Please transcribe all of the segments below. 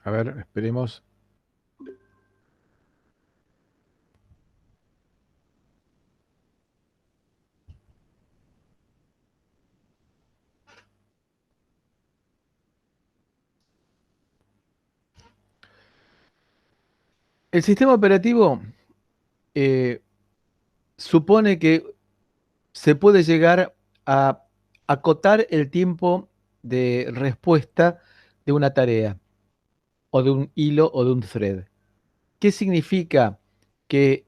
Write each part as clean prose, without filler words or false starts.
A ver, esperemos. El sistema operativo eh, supone que se puede llegar a acotar el tiempo de respuesta de una tarea, o de un hilo, o de un thread. ¿Qué significa que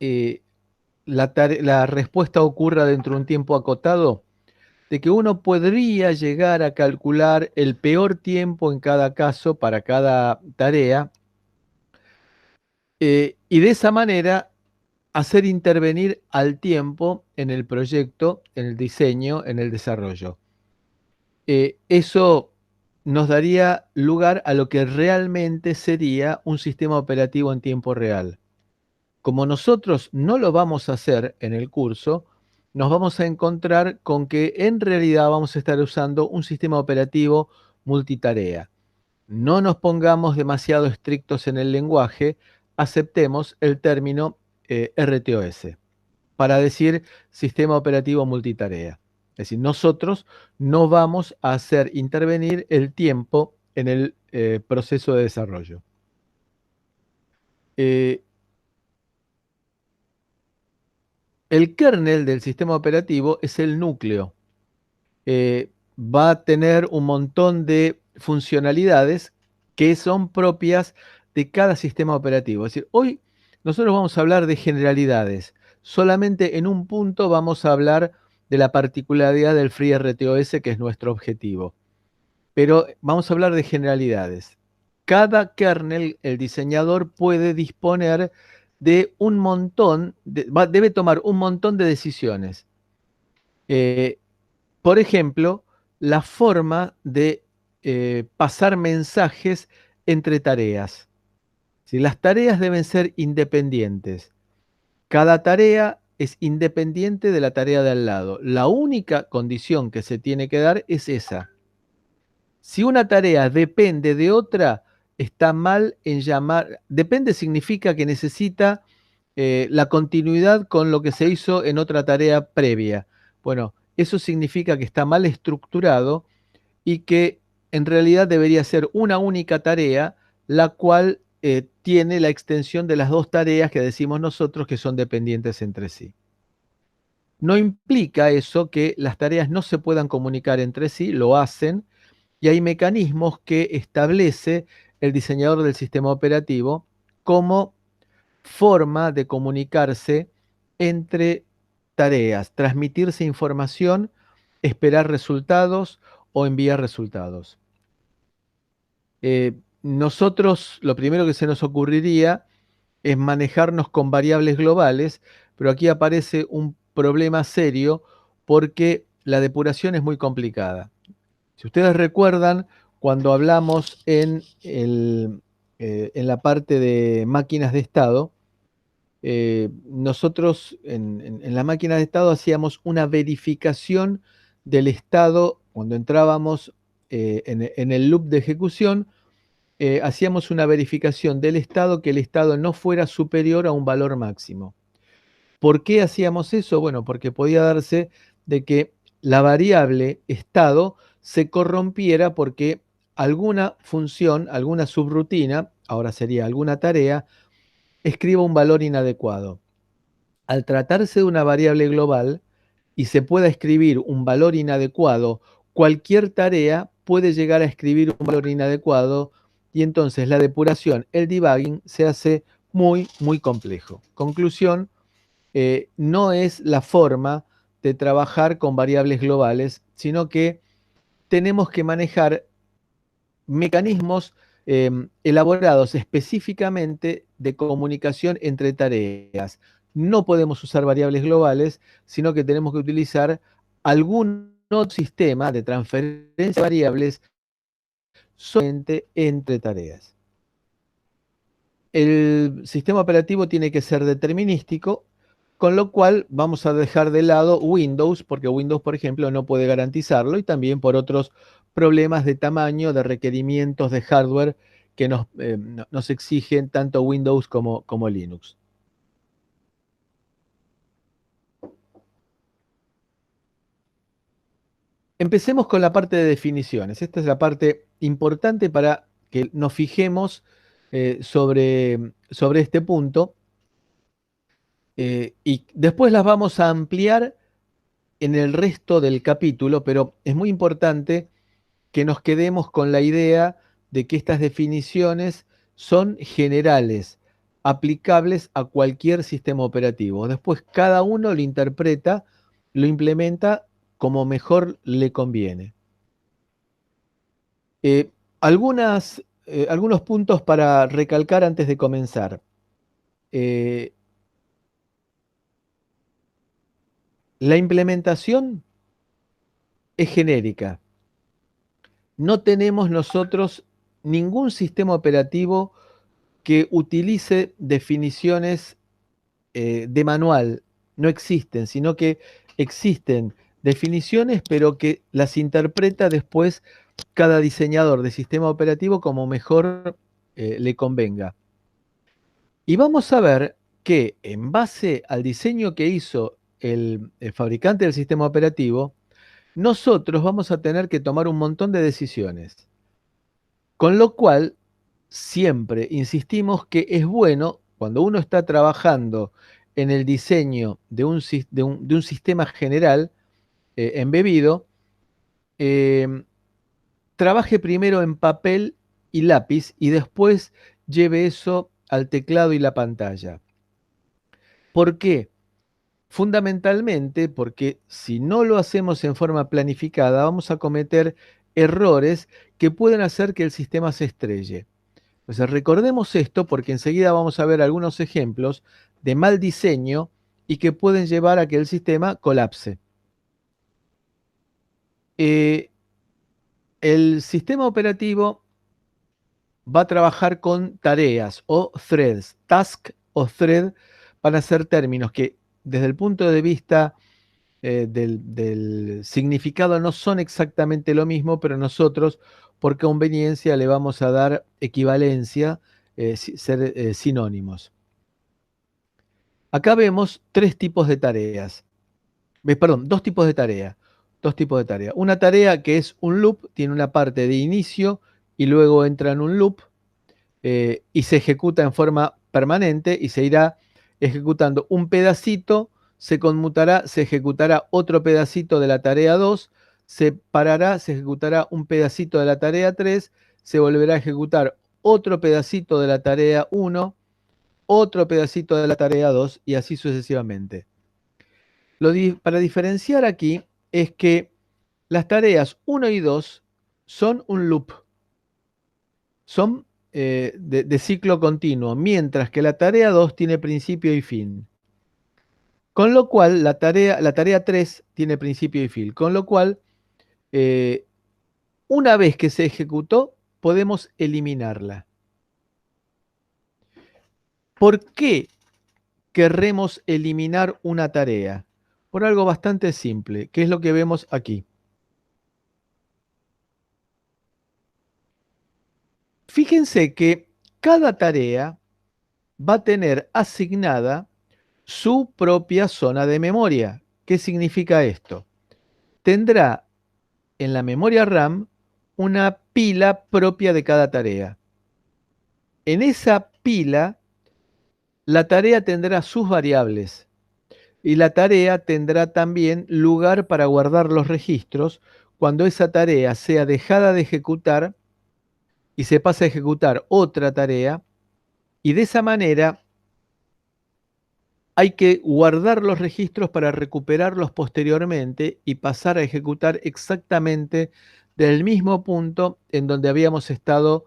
eh, la respuesta ocurra dentro de un tiempo acotado? De que uno podría llegar a calcular el peor tiempo en cada caso para cada tarea, y de esa manera hacer intervenir al tiempo en el proyecto, en el diseño, en el desarrollo. Eso nos daría lugar a lo que realmente sería un sistema operativo en tiempo real. Como nosotros no lo vamos a hacer en el curso, nos vamos a encontrar con que en realidad vamos a estar usando un sistema operativo multitarea. No nos pongamos demasiado estrictos en el lenguaje, aceptemos el término RTOS para decir sistema operativo multitarea. Es decir, nosotros no vamos a hacer intervenir el tiempo en el proceso de desarrollo. Eh, el kernel del sistema operativo es el núcleo. Va a tener un montón de funcionalidades que son propias de cada sistema operativo. Es decir, hoy nosotros vamos a hablar de generalidades. Solamente en un punto vamos a hablar de la particularidad del FreeRTOS, que es nuestro objetivo. Pero vamos a hablar de generalidades. Cada kernel, el diseñador puede disponer de un montón, debe tomar un montón de decisiones. Por ejemplo, la forma de pasar mensajes entre tareas. Si las tareas deben ser independientes. Cada tarea es independiente de la tarea de al lado. La única condición que se tiene que dar es esa. Si una tarea depende de otra, está mal en llamar. Depende significa que necesita la continuidad con lo que se hizo en otra tarea previa. Bueno, eso significa que está mal estructurado y que en realidad debería ser una única tarea, la cual tiene la extensión de las dos tareas que decimos nosotros que son dependientes entre sí. No implica eso que las tareas no se puedan comunicar entre sí, lo hacen, y hay mecanismos que establece el diseñador del sistema operativo como forma de comunicarse entre tareas, transmitirse información, esperar resultados o enviar resultados. Nosotros lo primero que se nos ocurriría es manejarnos con variables globales, pero aquí aparece un problema serio porque la depuración es muy complicada. Si ustedes recuerdan, cuando hablamos en la parte de máquinas de estado, nosotros en la máquina de estado hacíamos una verificación del estado, cuando entrábamos en el loop de ejecución, hacíamos una verificación del estado, que el estado no fuera superior a un valor máximo. ¿Por qué hacíamos eso? Bueno, porque podía darse de que la variable estado se corrompiera porque alguna función, alguna subrutina, ahora sería alguna tarea, escriba un valor inadecuado. Al tratarse de una variable global y se pueda escribir un valor inadecuado, cualquier tarea puede llegar a escribir un valor inadecuado y entonces la depuración, el debugging, se hace muy, muy complejo. Conclusión, no es la forma de trabajar con variables globales, sino que tenemos que manejar mecanismos elaborados específicamente de comunicación entre tareas. No podemos usar variables globales, sino que tenemos que utilizar algún otro sistema de transferencia de variables solamente entre tareas. El sistema operativo tiene que ser determinístico, con lo cual vamos a dejar de lado Windows, porque Windows, por ejemplo, no puede garantizarlo, y también por otros problemas de tamaño, de requerimientos de hardware que nos exigen tanto Windows como Linux. Empecemos con la parte de definiciones. Esta es la parte importante para que nos fijemos sobre este punto, y después las vamos a ampliar en el resto del capítulo, pero es muy importante que nos quedemos con la idea de que estas definiciones son generales, aplicables a cualquier sistema operativo. Después cada uno lo interpreta, lo implementa como mejor le conviene. Eh, algunos puntos para recalcar antes de comenzar. Eh, la implementación es genérica. No tenemos nosotros ningún sistema operativo que utilice definiciones de manual. No existen, sino que existen definiciones, pero que las interpreta después cada diseñador de sistema operativo como mejor le convenga. Y vamos a ver que en base al diseño que hizo el fabricante del sistema operativo, nosotros vamos a tener que tomar un montón de decisiones. Con lo cual, siempre insistimos que es bueno, cuando uno está trabajando en el diseño de un sistema general embebido, eh, trabaje primero en papel y lápiz y después lleve eso al teclado y la pantalla. ¿Por qué? Fundamentalmente porque si no lo hacemos en forma planificada, vamos a cometer errores que pueden hacer que el sistema se estrelle. Entonces recordemos esto porque enseguida vamos a ver algunos ejemplos de mal diseño y que pueden llevar a que el sistema colapse. Eh, el sistema operativo va a trabajar con tareas o threads. Task o thread van a ser términos que desde el punto de vista del significado no son exactamente lo mismo, pero nosotros por conveniencia le vamos a dar equivalencia, ser sinónimos. Acá vemos tres tipos de tareas. Perdón, dos tipos de tarea. Dos tipos de tarea. Una tarea que es un loop, tiene una parte de inicio y luego entra en un loop y se ejecuta en forma permanente y se irá ejecutando un pedacito, se conmutará, se ejecutará otro pedacito de la tarea 2, se parará, se ejecutará un pedacito de la tarea 3, se volverá a ejecutar otro pedacito de la tarea 1, otro pedacito de la tarea 2 y así sucesivamente. Para diferenciar aquí es que las tareas 1 y 2 son un loop, son de ciclo continuo, mientras que la tarea 2 tiene principio y fin. Con lo cual, la tarea 3 tiene principio y fin. Con lo cual, eh, una vez que se ejecutó, podemos eliminarla. ¿Por qué querremos eliminar una tarea? Por algo bastante simple, que es lo que vemos aquí. Fíjense que cada tarea va a tener asignada su propia zona de memoria. ¿Qué significa esto? Tendrá en la memoria RAM una pila propia de cada tarea. En esa pila, la tarea tendrá sus variables y la tarea tendrá también lugar para guardar los registros cuando esa tarea sea dejada de ejecutar y se pasa a ejecutar otra tarea, y de esa manera hay que guardar los registros para recuperarlos posteriormente y pasar a ejecutar exactamente del mismo punto en donde habíamos estado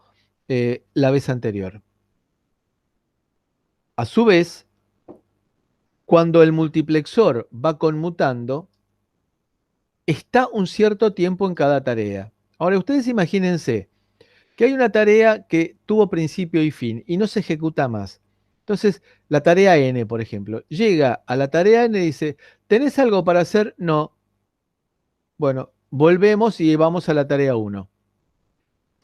la vez anterior. A su vez, cuando el multiplexor va conmutando, está un cierto tiempo en cada tarea. Ahora, ustedes imagínense que hay una tarea que tuvo principio y fin y no se ejecuta más. Entonces, la tarea N, por ejemplo, llega a la tarea N y dice, ¿tenés algo para hacer? No. Bueno, volvemos y vamos a la tarea 1.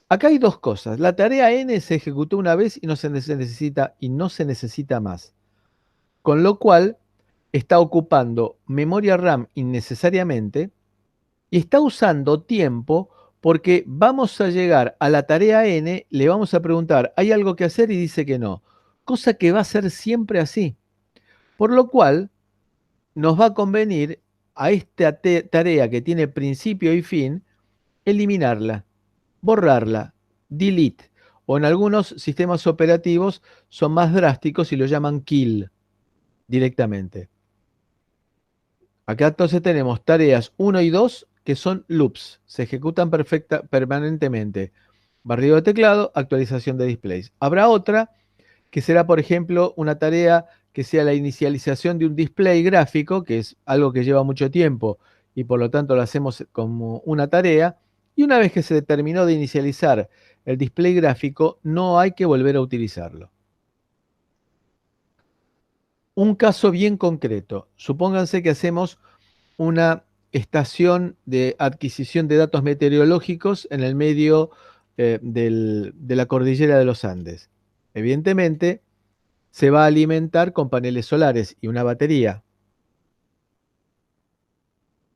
Acá hay dos cosas. La tarea N se ejecutó una vez y no se necesita más. Con lo cual está ocupando memoria RAM innecesariamente y está usando tiempo porque vamos a llegar a la tarea N, le vamos a preguntar, ¿hay algo que hacer? Y dice que no. Cosa que va a ser siempre así. Por lo cual nos va a convenir a esta tarea que tiene principio y fin, eliminarla, borrarla, delete. O en algunos sistemas operativos son más drásticos y lo llaman kill directamente. Acá entonces tenemos tareas 1 y 2 que son loops, se ejecutan permanentemente. Barrido de teclado, actualización de displays. Habrá otra que será, por ejemplo, una tarea que sea la inicialización de un display gráfico, que es algo que lleva mucho tiempo y por lo tanto lo hacemos como una tarea. Y una vez que se terminó de inicializar el display gráfico, no hay que volver a utilizarlo. Un caso bien concreto. Supónganse que hacemos una estación de adquisición de datos meteorológicos en el medio de la cordillera de los Andes. Evidentemente, se va a alimentar con paneles solares y una batería.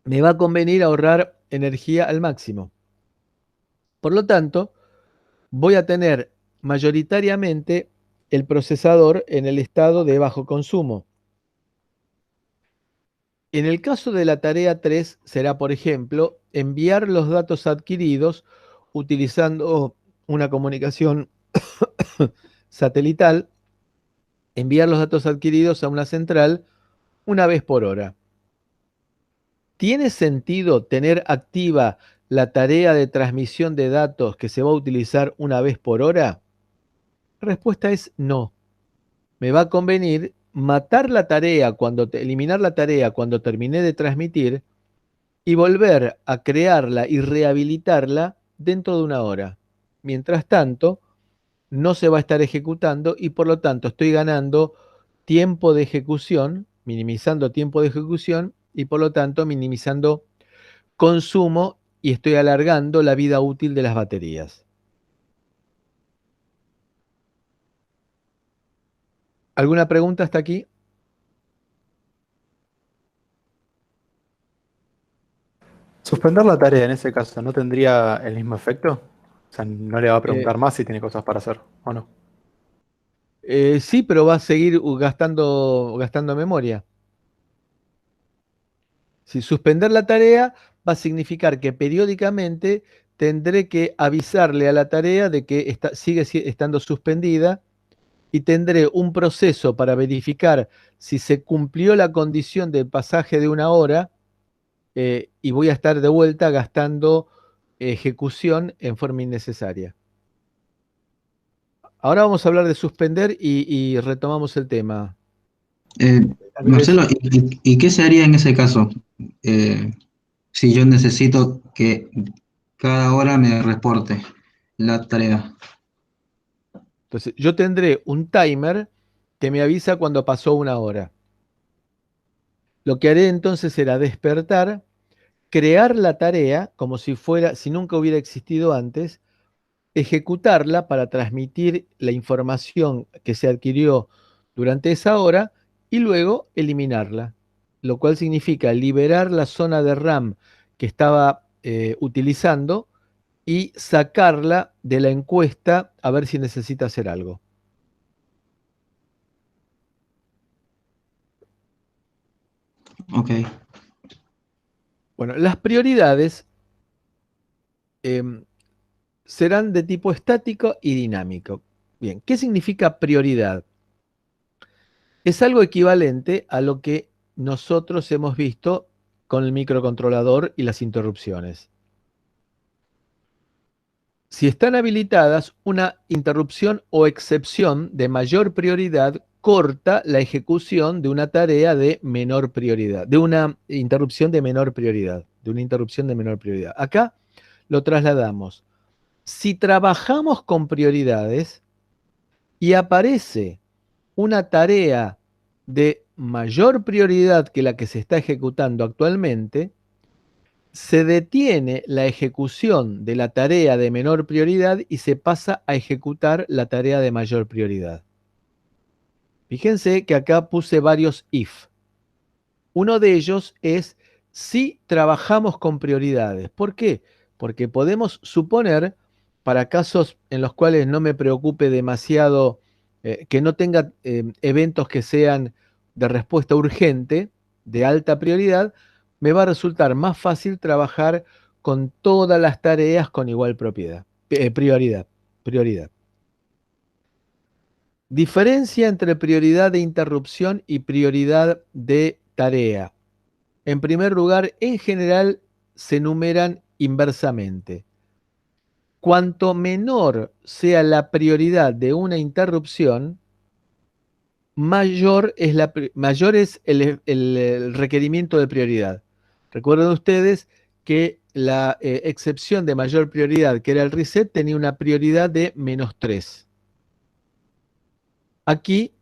Me va a convenir ahorrar energía al máximo. Por lo tanto, voy a tener mayoritariamente el procesador en el estado de bajo consumo. En el caso de la tarea 3 será, por ejemplo, enviar los datos adquiridos utilizando una comunicación satelital, enviar los datos adquiridos a una central una vez por hora. ¿Tiene sentido tener activa la tarea de transmisión de datos que se va a utilizar una vez por hora? Respuesta es no. Me va a convenir matar la tarea eliminar la tarea cuando terminé de transmitir y volver a crearla y rehabilitarla dentro de una hora. Mientras tanto, no se va a estar ejecutando y por lo tanto estoy ganando tiempo de ejecución, minimizando tiempo de ejecución y por lo tanto minimizando consumo y estoy alargando la vida útil de las baterías. ¿Alguna pregunta hasta aquí? Suspender la tarea en ese caso no tendría el mismo efecto. O sea, no le va a Eh, preguntar más si tiene cosas para hacer o no. sí, pero va a seguir gastando memoria. Si suspender la tarea va a significar que periódicamente tendré que avisarle a la tarea de que sigue estando suspendida y tendré un proceso para verificar si se cumplió la condición del pasaje de una hora y voy a estar de vuelta gastando ejecución en forma innecesaria. Ahora vamos a hablar de suspender y retomamos el tema. Andrés, Marcelo, ¿y qué se haría en ese caso? Eh, si yo necesito que cada hora me reporte la tarea. entonces yo tendré un timer que me avisa cuando pasó una hora. Lo que haré entonces será despertar, crear la tarea como si nunca hubiera existido antes, ejecutarla para transmitir la información que se adquirió durante esa hora y luego eliminarla, lo cual significa liberar la zona de RAM que estaba utilizando y sacarla de la encuesta a ver si necesita hacer algo. Ok, Bueno, las prioridades em, serán de tipo estático y dinámico. Bien, ¿qué significa prioridad? Es algo equivalente a lo que nosotros hemos visto con el microcontrolador y las interrupciones. Si están habilitadas, una interrupción o excepción de mayor prioridad corta la ejecución de una tarea de menor prioridad, de una interrupción de menor prioridad, de una interrupción de menor prioridad. Acá lo trasladamos. Si trabajamos con prioridades y aparece una tarea de mayor prioridad que la que se está ejecutando actualmente, se detiene la ejecución de la tarea de menor prioridad y se pasa a ejecutar la tarea de mayor prioridad. Fíjense que acá puse varios if. Uno de ellos es si trabajamos con prioridades. ¿Por qué? Porque podemos suponer, para casos en los cuales no me preocupe demasiado, que no tenga eventos que sean de respuesta urgente, de alta prioridad, me va a resultar más fácil trabajar con todas las tareas con igual prioridad. Diferencia entre prioridad de interrupción y prioridad de tarea. En primer lugar, en general se enumeran inversamente. Cuanto menor sea la prioridad de una interrupción, mayor es el requerimiento de prioridad. Recuerden ustedes que la excepción de mayor prioridad, que era el reset, tenía una prioridad de -3. Aquí,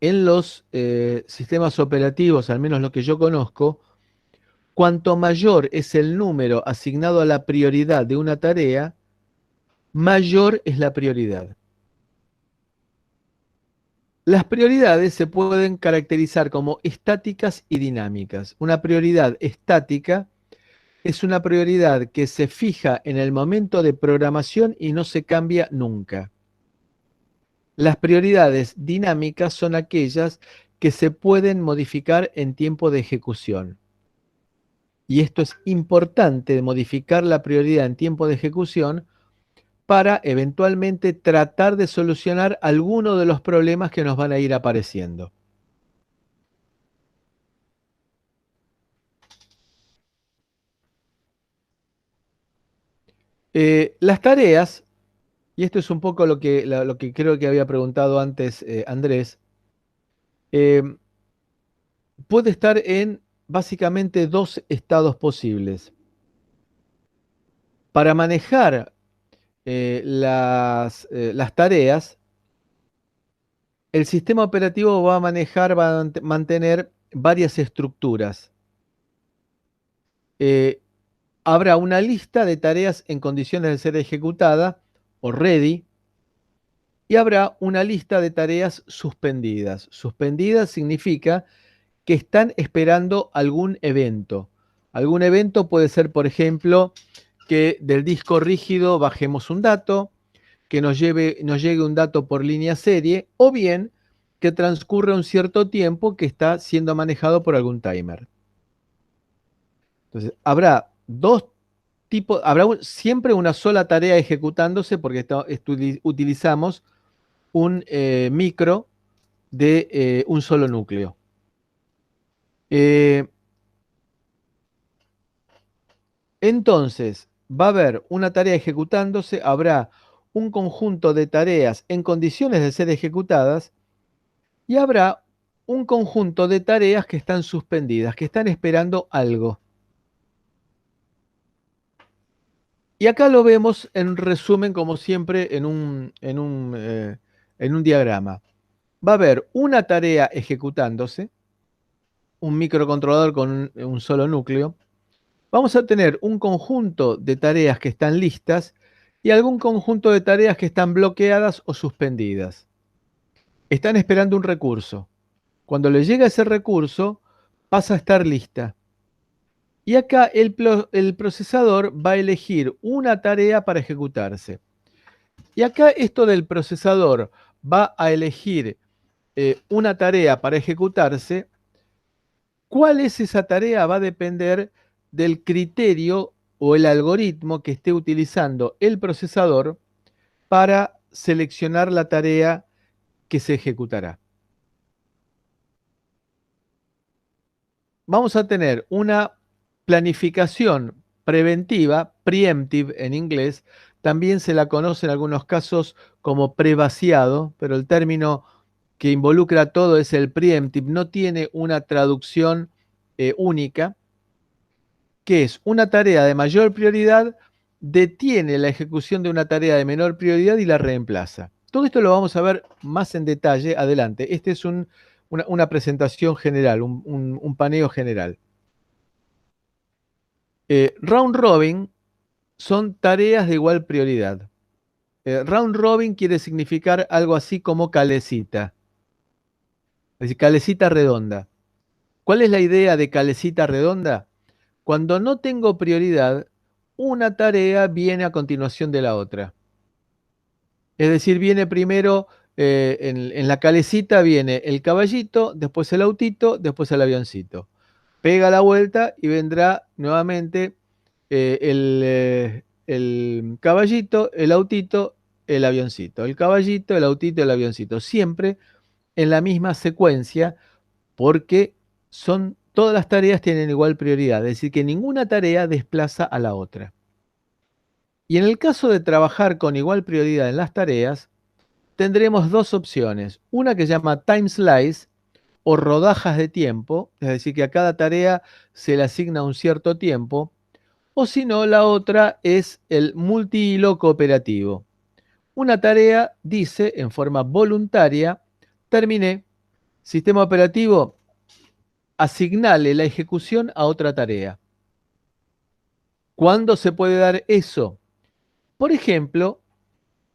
en los sistemas operativos, al menos lo que yo conozco, cuanto mayor es el número asignado a la prioridad de una tarea, mayor es la prioridad. Las prioridades se pueden caracterizar como estáticas y dinámicas. Una prioridad estática es una prioridad que se fija en el momento de programación y no se cambia nunca. Las prioridades dinámicas son aquellas que se pueden modificar en tiempo de ejecución. Y esto es importante, de modificar la prioridad en tiempo de ejecución para eventualmente tratar de solucionar alguno de los problemas que nos van a ir apareciendo. Las tareas, y esto es un poco lo que creo que había preguntado antes Andrés, puede estar en básicamente dos estados posibles. Para manejar las tareas, el sistema operativo va a mantener varias estructuras. Habrá una lista de tareas en condiciones de ser ejecutada, o ready, y habrá una lista de tareas suspendidas. Suspendidas significa que están esperando algún evento. Algún evento puede ser, por ejemplo, que del disco rígido bajemos un dato, que nos llegue un dato por línea serie, o bien que transcurra un cierto tiempo que está siendo manejado por algún timer. Entonces, habrá siempre una sola tarea ejecutándose porque utilizamos un micro de un solo núcleo. Entonces, va a haber una tarea ejecutándose, habrá un conjunto de tareas en condiciones de ser ejecutadas y habrá un conjunto de tareas que están suspendidas, que están esperando algo. Y acá lo vemos en resumen, como siempre, en un diagrama. Va a haber una tarea ejecutándose, un microcontrolador con un solo núcleo. Vamos a tener un conjunto de tareas que están listas y algún conjunto de tareas que están bloqueadas o suspendidas. Están esperando un recurso. Cuando le llega ese recurso, pasa a estar lista. Y acá el procesador va a elegir una tarea para ejecutarse. Y acá esto del procesador va a elegir una tarea para ejecutarse. ¿Cuál es esa tarea? Va a depender del criterio o el algoritmo que esté utilizando el procesador para seleccionar la tarea que se ejecutará. Vamos a tener una planificación preventiva, preemptive en inglés, también se la conoce en algunos casos como prevaciado, pero el término que involucra todo es el preemptive, no tiene una traducción única, que es una tarea de mayor prioridad, detiene la ejecución de una tarea de menor prioridad y la reemplaza. Todo esto lo vamos a ver más en detalle adelante. Este es una presentación general, un paneo general. Round robin son tareas de igual prioridad. Round robin quiere significar algo así como calecita, es decir, calecita redonda. ¿Cuál es la idea de calecita redonda? Cuando no tengo prioridad, una tarea viene a continuación de la otra. Es decir, viene primero, en la calecita viene el caballito, después el autito, después el avioncito. Pega la vuelta y vendrá nuevamente el caballito, el autito, el avioncito. El caballito, el autito, el avioncito. Siempre en la misma secuencia, porque todas las tareas tienen igual prioridad. Es decir, que ninguna tarea desplaza a la otra. Y en el caso de trabajar con igual prioridad en las tareas, tendremos dos opciones. Una que se llama time slice o rodajas de tiempo, es decir, que a cada tarea se le asigna un cierto tiempo. O si no, la otra es el multihilo cooperativo. Una tarea dice en forma voluntaria, terminé. Sistema operativo, asignale la ejecución a otra tarea. ¿Cuándo se puede dar eso? Por ejemplo,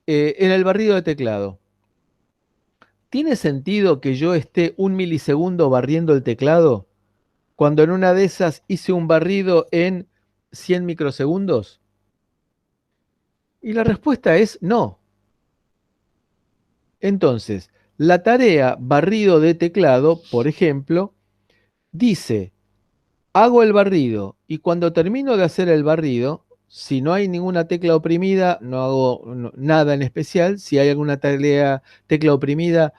en el barrido de teclado. ¿Tiene sentido que yo esté 1 milisegundo barriendo el teclado cuando en una de esas hice un barrido en 100 microsegundos? Y la respuesta es no. Entonces, la tarea barrido de teclado, por ejemplo, dice, hago el barrido y cuando termino de hacer el barrido, si no hay ninguna tecla oprimida, no hago nada en especial. Si hay alguna tecla oprimida,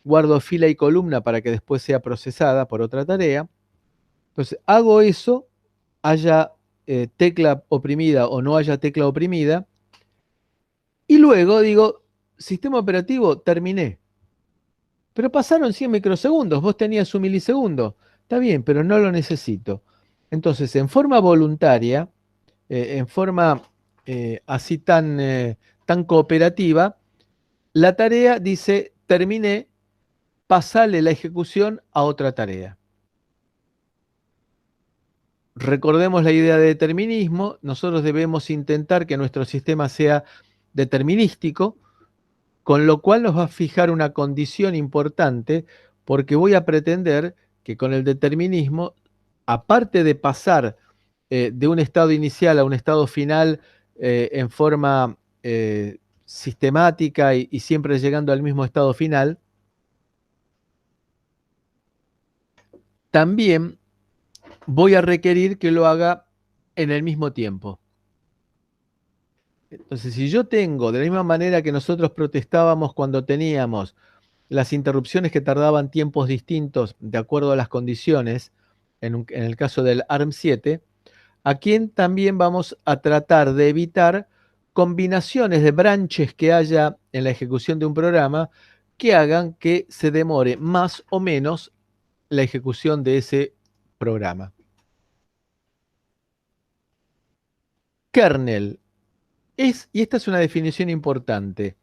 guardo fila y columna para que después sea procesada por otra tarea. Entonces, hago eso, haya tecla oprimida o no haya tecla oprimida, y luego digo, sistema operativo, terminé. Pero pasaron 100 microsegundos, vos tenías 1 milisegundo. Está bien, pero no lo necesito. Entonces, en forma voluntaria, en forma así tan cooperativa, la tarea dice, terminé, pasale la ejecución a otra tarea. Recordemos la idea de determinismo. Nosotros debemos intentar que nuestro sistema sea determinístico, con lo cual nos va a fijar una condición importante, porque voy a pretender que con el determinismo, aparte de pasar de un estado inicial a un estado final en forma sistemática y siempre llegando al mismo estado final, también voy a requerir que lo haga en el mismo tiempo. Entonces, si yo tengo, de la misma manera que nosotros protestábamos cuando teníamos las interrupciones que tardaban tiempos distintos de acuerdo a las condiciones, en el caso del ARM7, aquí también vamos a tratar de evitar combinaciones de branches que haya en la ejecución de un programa que hagan que se demore más o menos la ejecución de ese programa. Kernel y esta es una definición importante,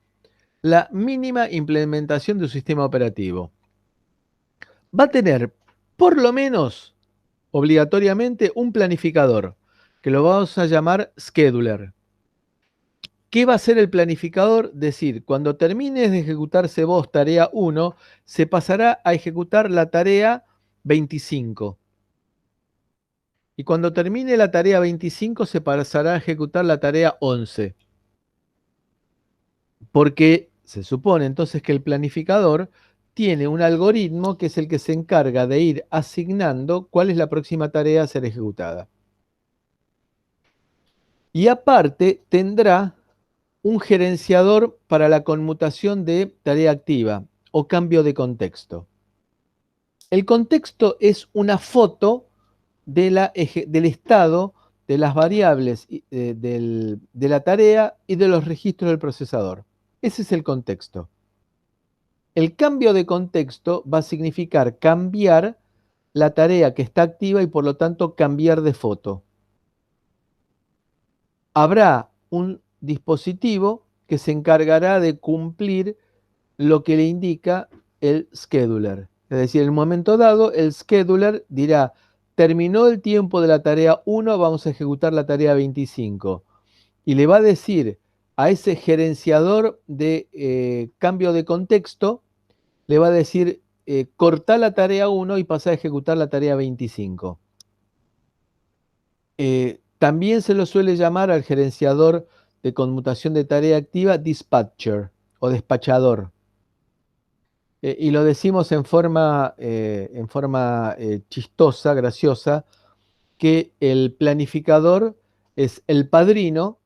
la mínima implementación de un sistema operativo. Va a tener, por lo menos, obligatoriamente, un planificador, que lo vamos a llamar scheduler. ¿Qué va a hacer el planificador? Decir, cuando termines de ejecutarse vos tarea 1, se pasará a ejecutar la tarea 25. Y cuando termine la tarea 25, se pasará a ejecutar la tarea 11. Porque se supone entonces que el planificador tiene un algoritmo que es el que se encarga de ir asignando cuál es la próxima tarea a ser ejecutada. Y aparte tendrá un gerenciador para la conmutación de tarea activa o cambio de contexto. El contexto es una foto del estado de las variables de la tarea y de los registros del procesador. Ese es el contexto. El cambio de contexto va a significar cambiar la tarea que está activa y por lo tanto cambiar de foto. Habrá un dispositivo que se encargará de cumplir lo que le indica el scheduler. Es decir, en el momento dado, el scheduler dirá, terminó el tiempo de la tarea 1, vamos a ejecutar la tarea 25. Y le va a decir a ese gerenciador de cambio de contexto, le va a decir, cortá la tarea 1 y pasá a ejecutar la tarea 25. También se lo suele llamar al gerenciador de conmutación de tarea activa dispatcher o despachador. Y lo decimos en forma chistosa, graciosa, que el planificador es el padrino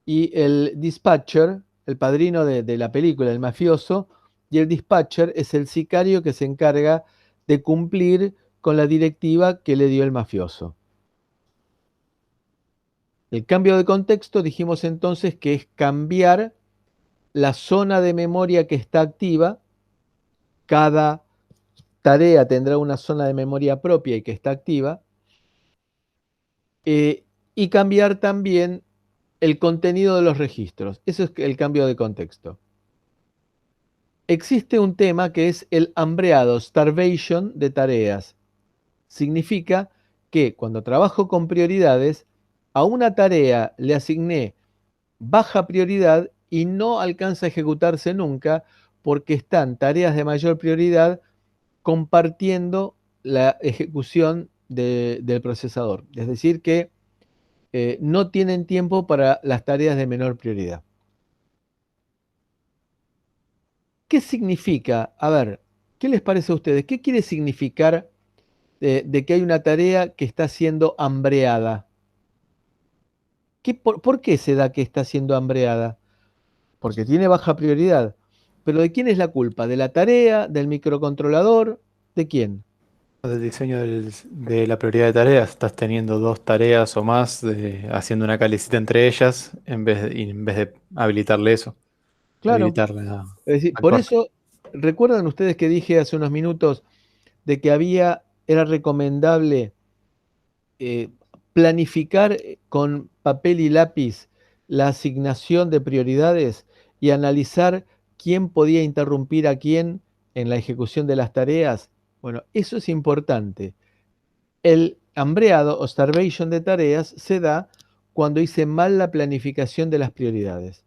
y el dispatcher, el padrino de la película, el mafioso, y el dispatcher es el sicario que se encarga de cumplir con la directiva que le dio el mafioso. El cambio de contexto dijimos entonces que es cambiar la zona de memoria que está activa. Cada tarea tendrá una zona de memoria propia y que está activa. Y cambiar también el contenido de los registros. Eso es el cambio de contexto. Existe un tema que es el hambreado, starvation de tareas. Significa que cuando trabajo con prioridades, a una tarea le asigné baja prioridad y no alcanza a ejecutarse nunca porque están tareas de mayor prioridad compartiendo la ejecución del procesador. Es decir, que no tienen tiempo para las tareas de menor prioridad. ¿Qué significa? A ver, ¿qué les parece a ustedes? ¿Qué quiere significar de que hay una tarea que está siendo hambreada? ¿Por qué se da que está siendo hambreada? Porque tiene baja prioridad. ¿Pero de quién es la culpa? ¿De la tarea? ¿Del microcontrolador? ¿De quién? Del diseño de la prioridad de tareas. Estás teniendo dos tareas o más, haciendo una calecita entre ellas, en vez de habilitarle eso. Claro. Habilitarle a Es decir, por actuar. eso, ¿recuerdan ustedes que dije hace unos minutos de que era recomendable planificar con papel y lápiz la asignación de prioridades y analizar quién podía interrumpir a quién en la ejecución de las tareas? Bueno, eso es importante. El hambreado o starvation de tareas se da cuando hice mal la planificación de las prioridades.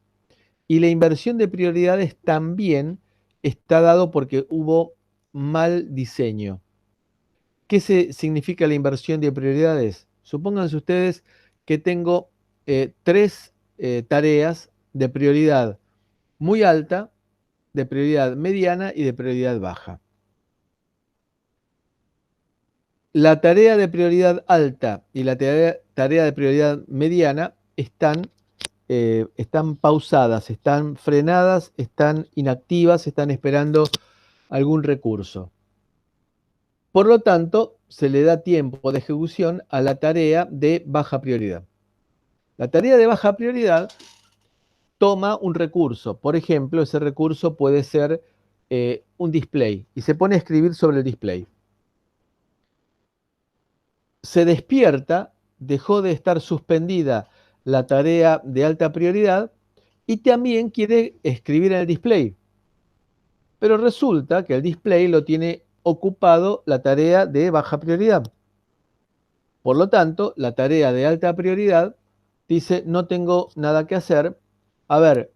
Y la inversión de prioridades también está dado porque hubo mal diseño. ¿Qué significa la inversión de prioridades? Supónganse ustedes que tengo tres tareas de prioridad muy alta, de prioridad mediana y de prioridad baja. La tarea de prioridad alta y la tarea de prioridad mediana están pausadas, están frenadas, están inactivas, están esperando algún recurso. Por lo tanto, se le da tiempo de ejecución a la tarea de baja prioridad. La tarea de baja prioridad toma un recurso. Por ejemplo, ese recurso puede ser un display y se pone a escribir sobre el display. Se despierta, dejó de estar suspendida la tarea de alta prioridad y también quiere escribir en el display. Pero resulta que el display lo tiene ocupado la tarea de baja prioridad. Por lo tanto, la tarea de alta prioridad dice, no tengo nada que hacer. A ver,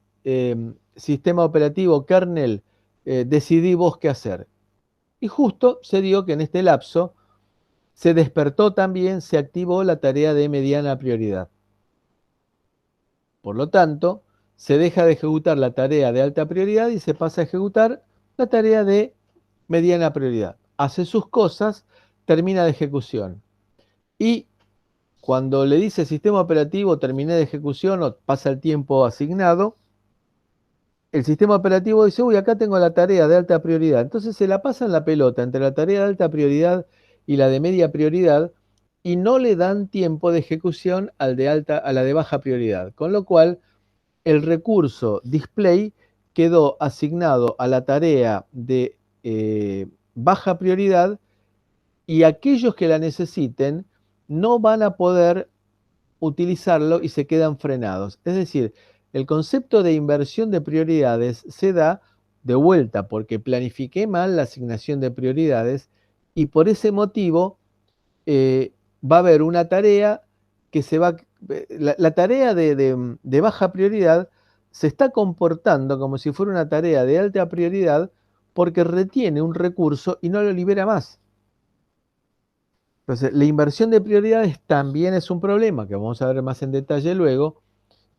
sistema operativo, kernel, decidí vos qué hacer. Y justo se dio que en este lapso se despertó también, se activó la tarea de mediana prioridad. Por lo tanto, se deja de ejecutar la tarea de alta prioridad y se pasa a ejecutar la tarea de mediana prioridad. Hace sus cosas, termina de ejecución. Y cuando le dice sistema operativo terminé de ejecución o pasa el tiempo asignado, el sistema operativo dice, uy, acá tengo la tarea de alta prioridad. Entonces se la pasan la pelota entre la tarea de alta prioridad y la de media prioridad y no le dan tiempo de ejecución a la de baja prioridad. Con lo cual, el recurso display quedó asignado a la tarea de baja prioridad y aquellos que la necesiten no van a poder utilizarlo y se quedan frenados. Es decir, el concepto de inversión de prioridades se da de vuelta porque planifiqué mal la asignación de prioridades y por ese motivo va a haber una tarea que se va... La tarea de baja prioridad se está comportando como si fuera una tarea de alta prioridad porque retiene un recurso y no lo libera más. Entonces, la inversión de prioridades también es un problema que vamos a ver más en detalle luego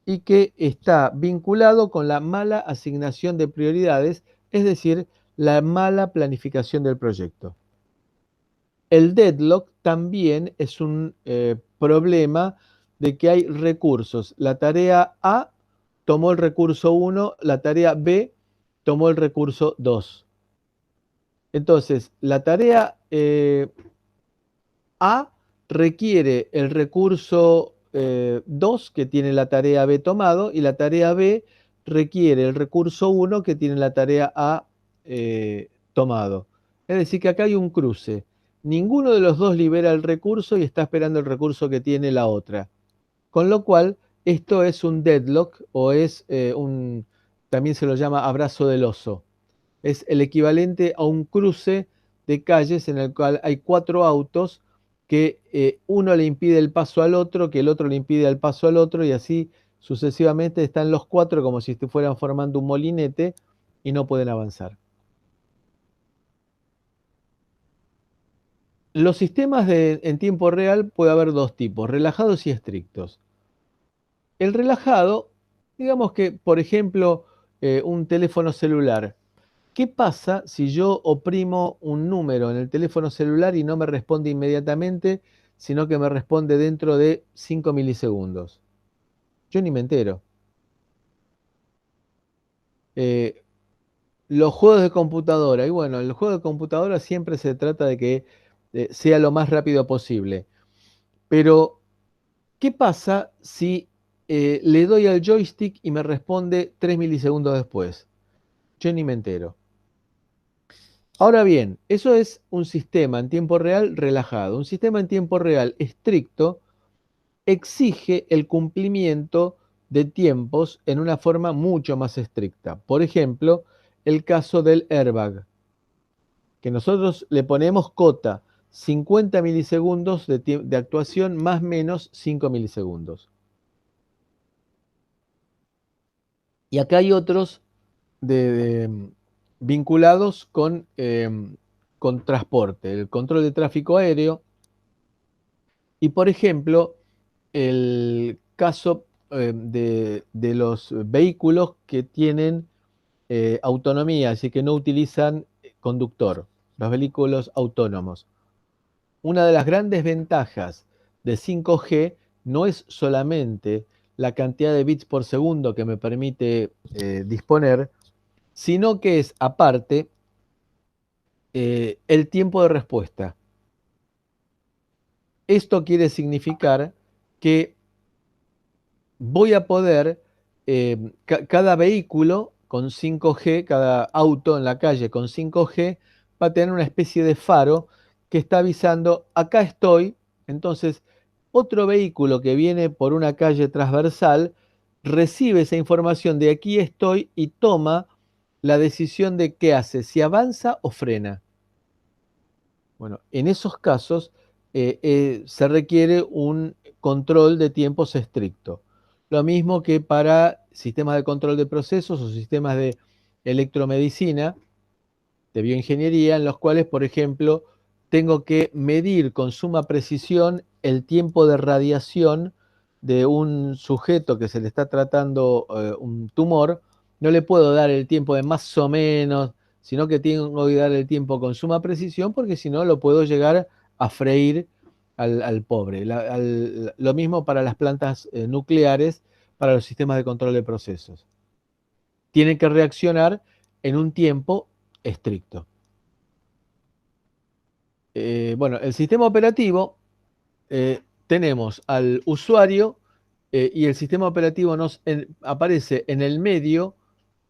y que está vinculado con la mala asignación de prioridades, es decir, la mala planificación del proyecto. El deadlock también es un problema de que hay recursos. La tarea A tomó el recurso 1, la tarea B tomó el recurso 2. Entonces, la tarea A requiere el recurso 2 que tiene la tarea B tomado y la tarea B requiere el recurso 1 que tiene la tarea A tomado. Es decir, que acá hay un cruce. Ninguno de los dos libera el recurso y está esperando el recurso que tiene la otra. Con lo cual, esto es un deadlock o es también se lo llama abrazo del oso. Es el equivalente a un cruce de calles en el cual hay 4 autos que uno le impide el paso al otro, que el otro le impide el paso al otro y así sucesivamente están los 4 como si fueran formando un molinete y no pueden avanzar. Los sistemas en tiempo real puede haber 2 tipos, relajados y estrictos. El relajado, digamos que, por ejemplo, un teléfono celular. ¿Qué pasa si yo oprimo un número en el teléfono celular y no me responde inmediatamente, sino que me responde dentro de 5 milisegundos? Yo ni me entero. Los juegos de computadora, y bueno, el juego de computadora siempre se trata de que sea lo más rápido posible. Pero, ¿qué pasa si le doy al joystick y me responde 3 milisegundos después? Yo ni me entero. Ahora bien, eso es un sistema en tiempo real relajado. Un sistema en tiempo real estricto exige el cumplimiento de tiempos en una forma mucho más estricta. Por ejemplo, el caso del airbag, que nosotros le ponemos cota 50 milisegundos de actuación más menos 5 milisegundos. Y acá hay otros vinculados con transporte, el control de tráfico aéreo y, por ejemplo, el caso de los vehículos que tienen autonomía, así que no utilizan conductor, los vehículos autónomos. Una de las grandes ventajas de 5G no es solamente la cantidad de bits por segundo que me permite disponer, sino que es aparte el tiempo de respuesta. Esto quiere significar que voy a poder, cada vehículo con 5G, cada auto en la calle con 5G, va a tener una especie de faro que está avisando, acá estoy. Entonces, otro vehículo que viene por una calle transversal recibe esa información de aquí estoy y toma la decisión de qué hace, si avanza o frena. Bueno, en esos casos se requiere un control de tiempos estricto. Lo mismo que para sistemas de control de procesos o sistemas de electromedicina, de bioingeniería, en los cuales, por ejemplo, tengo que medir con suma precisión el tiempo de radiación de un sujeto que se le está tratando un tumor. No le puedo dar el tiempo de más o menos, sino que tengo que dar el tiempo con suma precisión porque si no lo puedo llegar a freír al pobre. Lo mismo para las plantas nucleares, para los sistemas de control de procesos. Tienen que reaccionar en un tiempo estricto. Bueno, el sistema operativo, tenemos al usuario y el sistema operativo aparece en el medio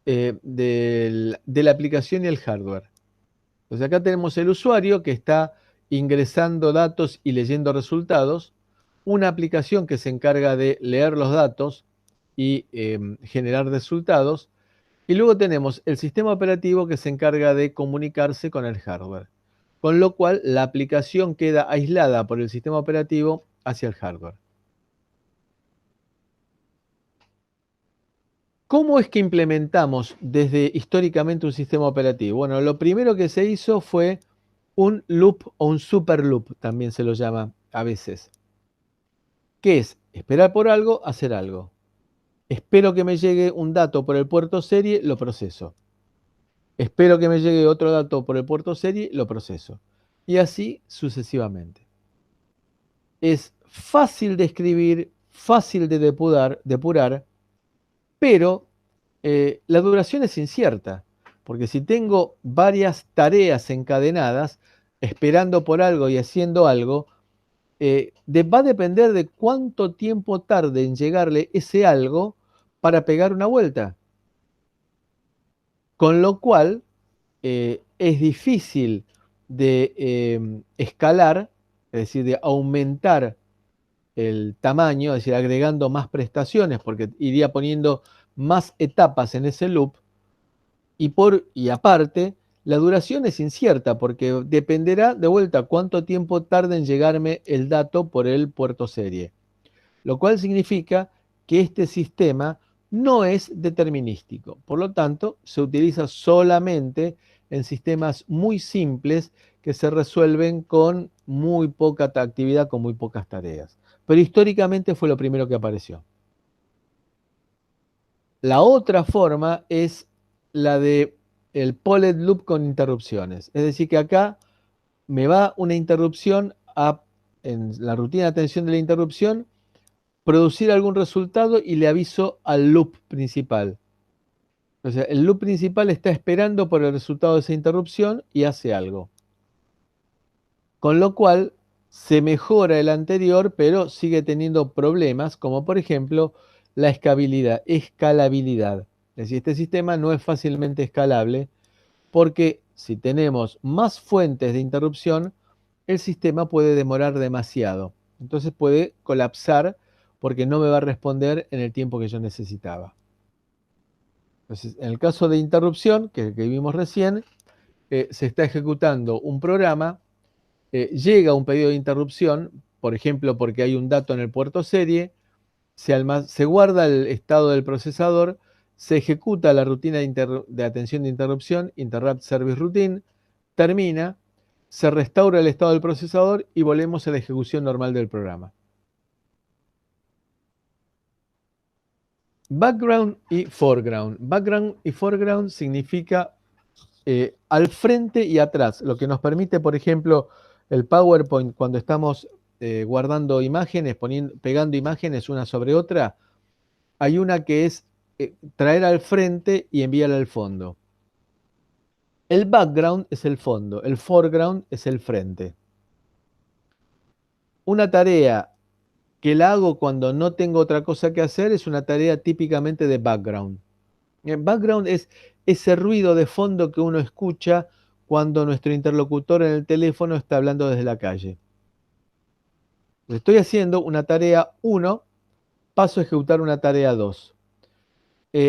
de la aplicación y el hardware. Entonces acá tenemos el usuario que está ingresando datos y leyendo resultados, una aplicación que se encarga de leer los datos y generar resultados, y luego tenemos el sistema operativo que se encarga de comunicarse con el hardware. con lo cual la aplicación queda aislada por el sistema operativo hacia el hardware. ¿Cómo es que implementamos desde históricamente un sistema operativo? Bueno, lo primero que se hizo fue un loop o un super loop, también se lo llama a veces, que es esperar por algo, hacer algo. Espero que me llegue un dato por el puerto serie, lo proceso. Espero que me llegue otro dato por el puerto serie, lo proceso. Y así sucesivamente. Es fácil de escribir, fácil de depurar, pero la duración es incierta, porque si tengo varias tareas encadenadas, esperando por algo y haciendo algo, va a depender de cuánto tiempo tarde en llegarle ese algo para pegar una vuelta. Con lo cual, es difícil de escalar, es decir, de aumentar el tamaño, es decir, agregando más prestaciones, porque iría poniendo más etapas en ese loop, y aparte, la duración es incierta, porque dependerá de vuelta cuánto tiempo tarde en llegarme el dato por el puerto serie. Lo cual significa que este sistema no es determinístico. Por lo tanto, se utiliza solamente en sistemas muy simples que se resuelven con muy poca actividad, con muy pocas tareas. Pero históricamente fue lo primero que apareció. La otra forma es la de el polled loop con interrupciones. Es decir, que acá me va una interrupción en la rutina de atención de la interrupción, producir algún resultado y le aviso al loop principal. O sea, el loop principal está esperando por el resultado de esa interrupción y hace algo. Con lo cual se mejora el anterior, pero sigue teniendo problemas, como por ejemplo la escalabilidad. Es decir, este sistema no es fácilmente escalable porque si tenemos más fuentes de interrupción, el sistema puede demorar demasiado. Entonces puede colapsar porque no me va a responder en el tiempo que yo necesitaba. Entonces, en el caso de interrupción, que vimos recién, se está ejecutando un programa, llega un pedido de interrupción, por ejemplo, porque hay un dato en el puerto serie, se guarda el estado del procesador, se ejecuta la rutina de atención de interrupción, Interrupt Service Routine, termina, se restaura el estado del procesador y volvemos a la ejecución normal del programa. Background y foreground. Background y foreground significa al frente y atrás, lo que nos permite, por ejemplo, el PowerPoint cuando estamos guardando imágenes, pegando imágenes una sobre otra. Hay una que es traer al frente y enviar al fondo. El background es el fondo, el foreground es el frente. Una tarea que la hago cuando no tengo otra cosa que hacer es una tarea típicamente de background. El background es ese ruido de fondo que uno escucha cuando nuestro interlocutor en el teléfono está hablando desde la calle. Estoy haciendo una tarea 1, paso a ejecutar una tarea 2.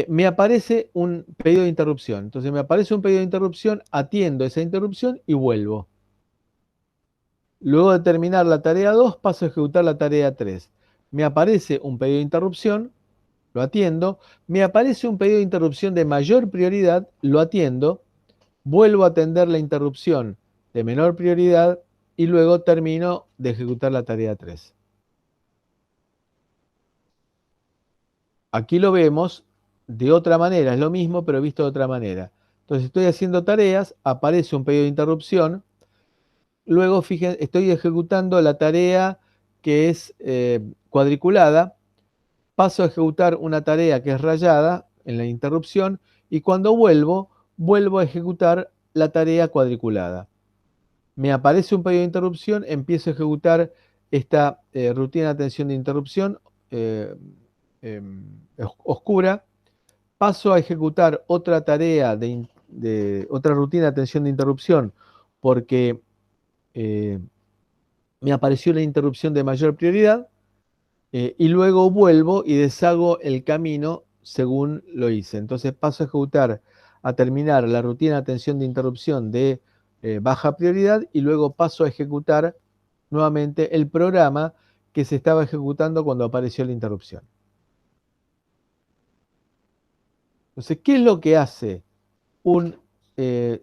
Me aparece un pedido de interrupción. Entonces me aparece un pedido de interrupción, atiendo esa interrupción y vuelvo. Luego de terminar la tarea 2, paso a ejecutar la tarea 3. Me aparece un pedido de interrupción, lo atiendo. Me aparece un pedido de interrupción de mayor prioridad, lo atiendo. Vuelvo a atender la interrupción de menor prioridad y luego termino de ejecutar la tarea 3. Aquí lo vemos de otra manera, es lo mismo pero visto de otra manera. Entonces estoy haciendo tareas, aparece un pedido de interrupción, luego fíjense, estoy ejecutando la tarea que es cuadriculada, paso a ejecutar una tarea que es rayada en la interrupción y cuando vuelvo a ejecutar la tarea cuadriculada. Me aparece un pedido de interrupción, empiezo a ejecutar esta rutina de atención de interrupción oscura, paso a ejecutar otra tarea otra rutina de atención de interrupción porque me apareció la interrupción de mayor prioridad y luego vuelvo y deshago el camino según lo hice. Entonces paso a ejecutar, a terminar la rutina de atención de interrupción de baja prioridad y luego paso a ejecutar nuevamente el programa que se estaba ejecutando cuando apareció la interrupción. Entonces, ¿qué es lo que hace un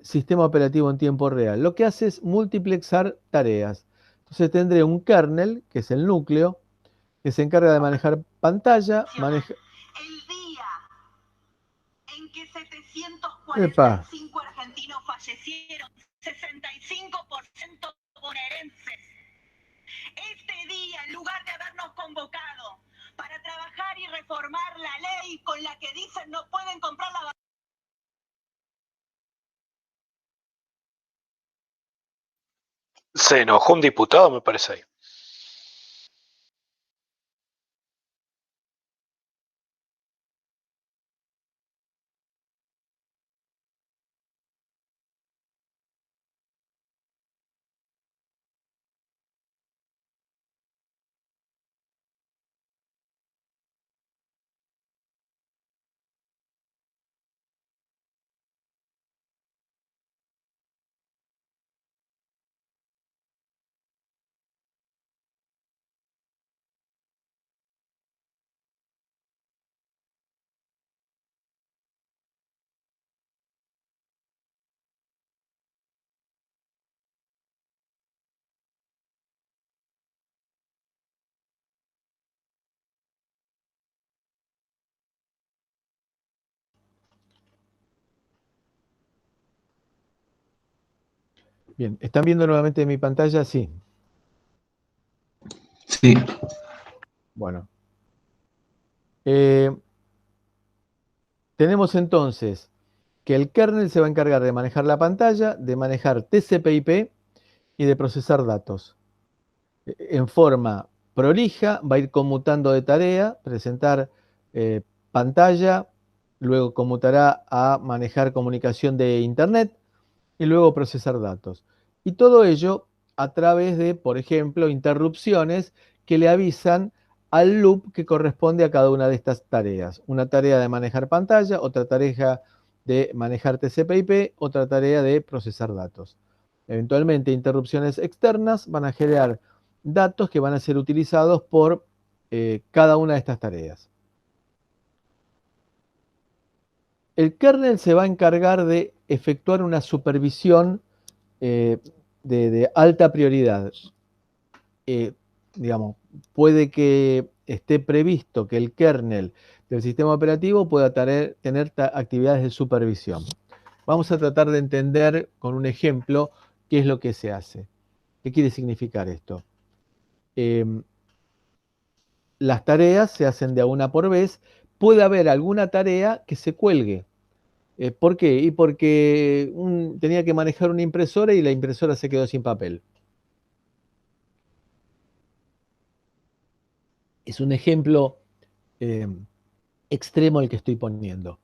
sistema operativo en tiempo real? Lo que hace es multiplexar tareas. Entonces tendré un kernel, que es el núcleo, que se encarga de manejar pantalla, El día en que Epa. 745 argentinos fallecieron, 65% bonaerenses. Este día, en lugar de habernos convocado para trabajar y reformar la ley con la que dicen no pueden comprar la... Se enojó un diputado, me parece ahí. Bien, ¿están viendo nuevamente mi pantalla? Sí. Sí, Bueno. Tenemos entonces que el kernel se va a encargar de manejar la pantalla, de manejar TCP/IP y de procesar datos. En forma prolija, va a ir conmutando de tarea, presentar pantalla, luego conmutará a manejar comunicación de Internet y luego procesar datos. Y todo ello a través de, por ejemplo, interrupciones que le avisan al loop que corresponde a cada una de estas tareas. Una tarea de manejar pantalla, otra tarea de manejar TCP/IP, otra tarea de procesar datos. Eventualmente, interrupciones externas van a generar datos que van a ser utilizados por cada una de estas tareas. El kernel se va a encargar de efectuar una supervisión de alta prioridad. Digamos, puede que esté previsto que el kernel del sistema operativo pueda tener actividades de supervisión. Vamos a tratar de entender con un ejemplo qué es lo que se hace. ¿Qué quiere significar esto? Las tareas se hacen de a una por vez. Puede haber alguna tarea que se cuelgue. ¿Por qué? Y porque tenía que manejar una impresora y la impresora se quedó sin papel. Es un ejemplo extremo el que estoy poniendo.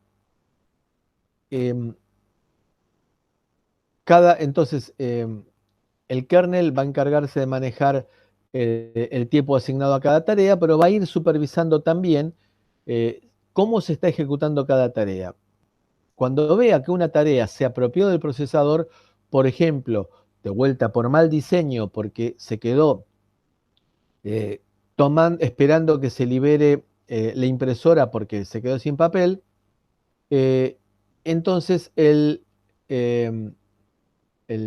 Entonces, el kernel va a encargarse de manejar el tiempo asignado a cada tarea, pero va a ir supervisando también cómo se está ejecutando cada tarea. Cuando vea que una tarea se apropió del procesador, por ejemplo, de vuelta por mal diseño, porque se quedó esperando que se libere la impresora porque se quedó sin papel, entonces el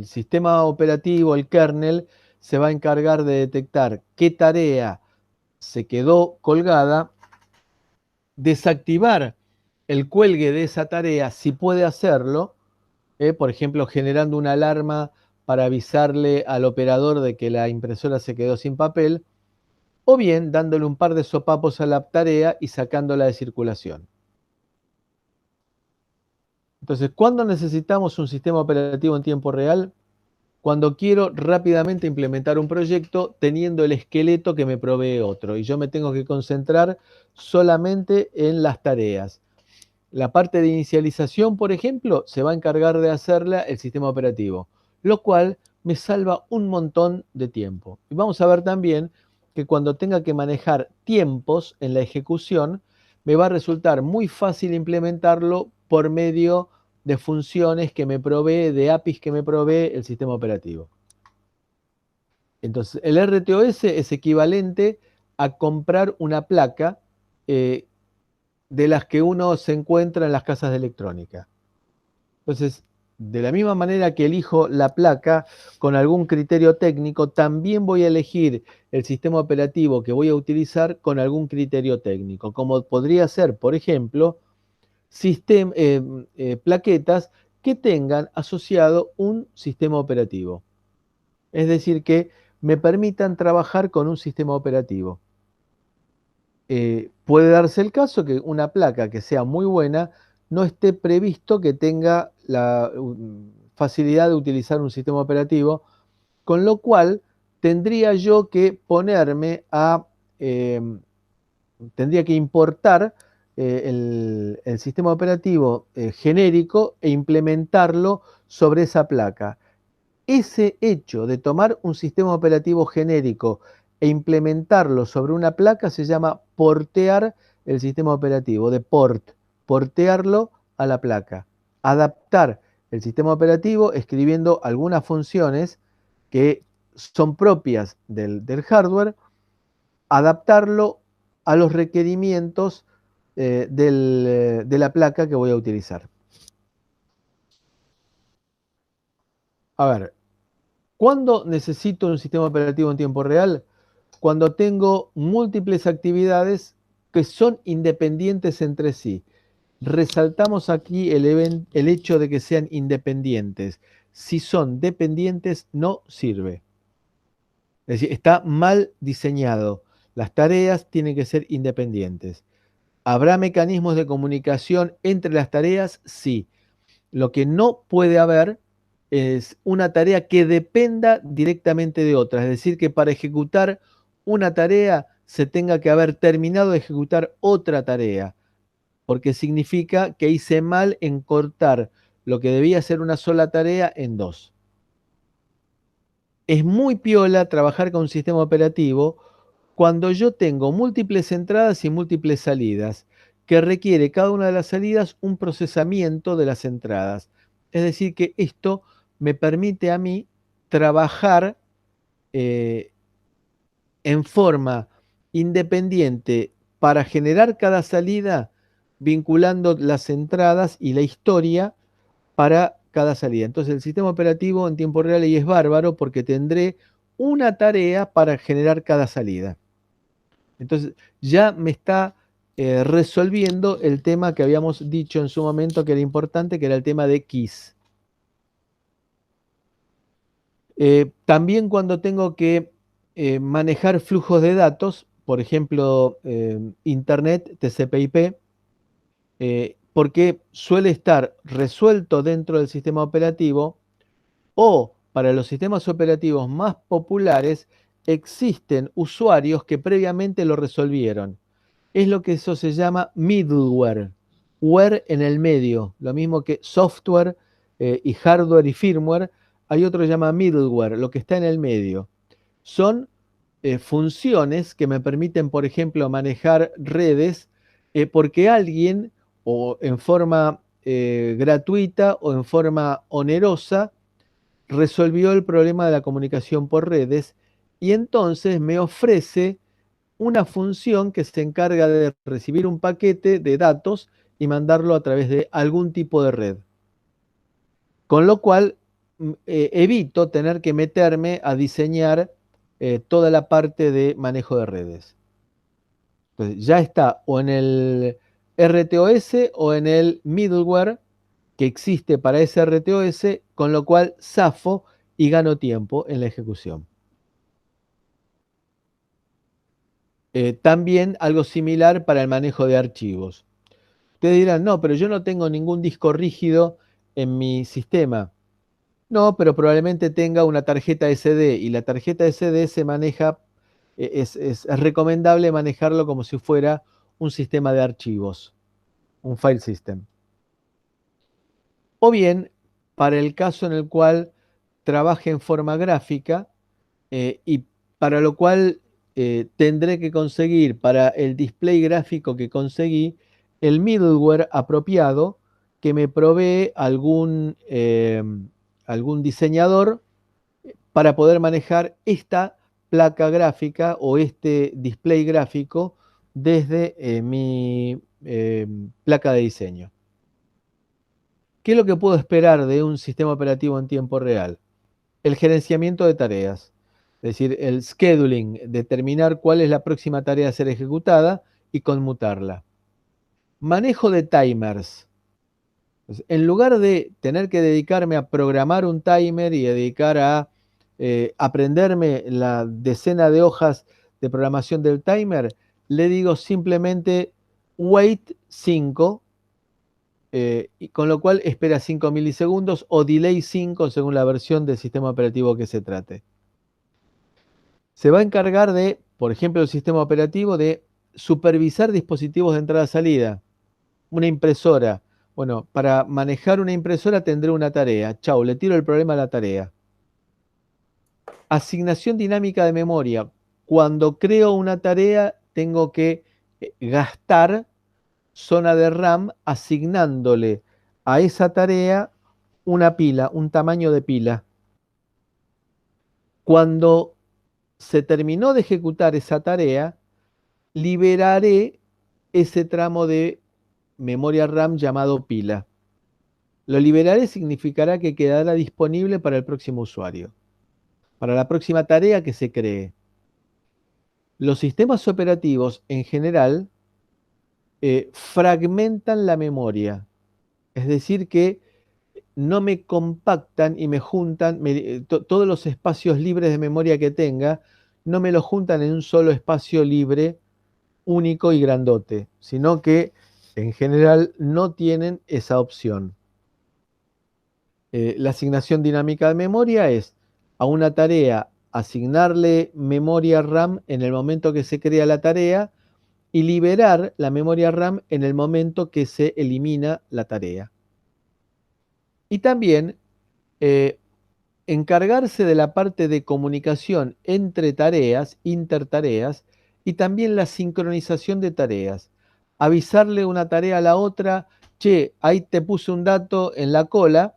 sistema operativo, el kernel, se va a encargar de detectar qué tarea se quedó colgada, desactivar el cuelgue de esa tarea si puede hacerlo, por ejemplo, generando una alarma para avisarle al operador de que la impresora se quedó sin papel, o bien dándole un par de sopapos a la tarea y sacándola de circulación. Entonces, ¿cuándo necesitamos un sistema operativo en tiempo real? Cuando quiero rápidamente implementar un proyecto teniendo el esqueleto que me provee otro y yo me tengo que concentrar solamente en las tareas. La parte de inicialización, por ejemplo, se va a encargar de hacerla el sistema operativo, lo cual me salva un montón de tiempo. Y vamos a ver también que cuando tenga que manejar tiempos en la ejecución, me va a resultar muy fácil implementarlo por medio de funciones que me provee, de APIs que me provee el sistema operativo. Entonces, el RTOS es equivalente a comprar una placa de las que uno se encuentra en las casas de electrónica. Entonces, de la misma manera que elijo la placa con algún criterio técnico, también voy a elegir el sistema operativo que voy a utilizar con algún criterio técnico, como podría ser, por ejemplo, plaquetas que tengan asociado un sistema operativo. Es decir, que me permitan trabajar con un sistema operativo. Puede darse el caso que una placa que sea muy buena no esté previsto que tenga la facilidad de utilizar un sistema operativo, con lo cual tendría yo que ponerme a, tendría que importar el sistema operativo genérico e implementarlo sobre esa placa. Ese hecho de tomar un sistema operativo genérico e implementarlo sobre una placa se llama portear el sistema operativo, de portearlo a la placa. Adaptar el sistema operativo escribiendo algunas funciones que son propias del hardware, adaptarlo a los requerimientos de la placa que voy a utilizar. A ver, ¿cuándo necesito un sistema operativo en tiempo real? Cuando tengo múltiples actividades que son independientes entre sí. Resaltamos aquí el hecho de que sean independientes. Si son dependientes, no sirve. Es decir, está mal diseñado. Las tareas tienen que ser independientes. ¿Habrá mecanismos de comunicación entre las tareas? Sí. Lo que no puede haber es una tarea que dependa directamente de otra. Es decir, que para ejecutar una tarea se tenga que haber terminado de ejecutar otra tarea, porque significa que hice mal en cortar lo que debía ser una sola tarea en dos. Es muy piola trabajar con un sistema operativo cuando yo tengo múltiples entradas y múltiples salidas, que requiere cada una de las salidas un procesamiento de las entradas. Es decir, que esto me permite a mí trabajar en forma independiente para generar cada salida, vinculando las entradas y la historia para cada salida. Entonces el sistema operativo en tiempo real ahí es bárbaro porque tendré una tarea para generar cada salida. Entonces ya me está resolviendo el tema que habíamos dicho en su momento que era importante, que era el tema de keys. También cuando tengo que manejar flujos de datos, por ejemplo, Internet, TCP/IP, porque suele estar resuelto dentro del sistema operativo, o para los sistemas operativos más populares existen usuarios que previamente lo resolvieron. Es lo que eso se llama middleware, ware en el medio, lo mismo que software y hardware y firmware. Hay otro que se llama middleware, lo que está en el medio. Son funciones que me permiten, por ejemplo, manejar redes porque alguien, o en forma gratuita o en forma onerosa, resolvió el problema de la comunicación por redes y entonces me ofrece una función que se encarga de recibir un paquete de datos y mandarlo a través de algún tipo de red. Con lo cual evito tener que meterme a diseñar toda la parte de manejo de redes. Entonces ya está o en el RTOS o en el middleware que existe para ese RTOS, con lo cual zafo y gano tiempo en la ejecución. También algo similar para el manejo de archivos. Ustedes dirán, no, pero yo no tengo ningún disco rígido en mi sistema. No, pero probablemente tenga una tarjeta SD y la tarjeta SD se maneja, es recomendable manejarlo como si fuera un sistema de archivos, un file system. O bien, para el caso en el cual trabaje en forma gráfica y para lo cual tendré que conseguir para el display gráfico que conseguí el middleware apropiado que me provee algún diseñador para poder manejar esta placa gráfica o este display gráfico desde mi placa de diseño. ¿Qué es lo que puedo esperar de un sistema operativo en tiempo real? El gerenciamiento de tareas, es decir, el scheduling, determinar cuál es la próxima tarea a ser ejecutada y conmutarla. Manejo de timers. En lugar de tener que dedicarme a programar un timer y dedicar a aprenderme la decena de hojas de programación del timer, le digo simplemente wait 5, y con lo cual espera 5 milisegundos o delay 5 según la versión del sistema operativo que se trate. Se va a encargar de, por ejemplo, el sistema operativo de supervisar dispositivos de entrada-salida. Una impresora. Bueno, para manejar una impresora tendré una tarea. Chau, le tiro el problema a la tarea. Asignación dinámica de memoria. Cuando creo una tarea, tengo que gastar zona de RAM asignándole a esa tarea una pila, un tamaño de pila. Cuando se terminó de ejecutar esa tarea, liberaré ese tramo de memoria RAM llamado pila. Lo liberaré significará que quedará disponible para el próximo usuario, para la próxima tarea que se cree. Los sistemas operativos en general fragmentan la memoria, es decir que no me compactan y me juntan, todos los espacios libres de memoria que tenga, no me los juntan en un solo espacio libre, único y grandote, sino que en general no tienen esa opción. La asignación dinámica de memoria es a una tarea asignarle memoria RAM en el momento que se crea la tarea y liberar la memoria RAM en el momento que se elimina la tarea. Y también encargarse de la parte de comunicación entre tareas, intertareas, y también la sincronización de tareas. Avisarle una tarea a la otra, che, ahí te puse un dato en la cola,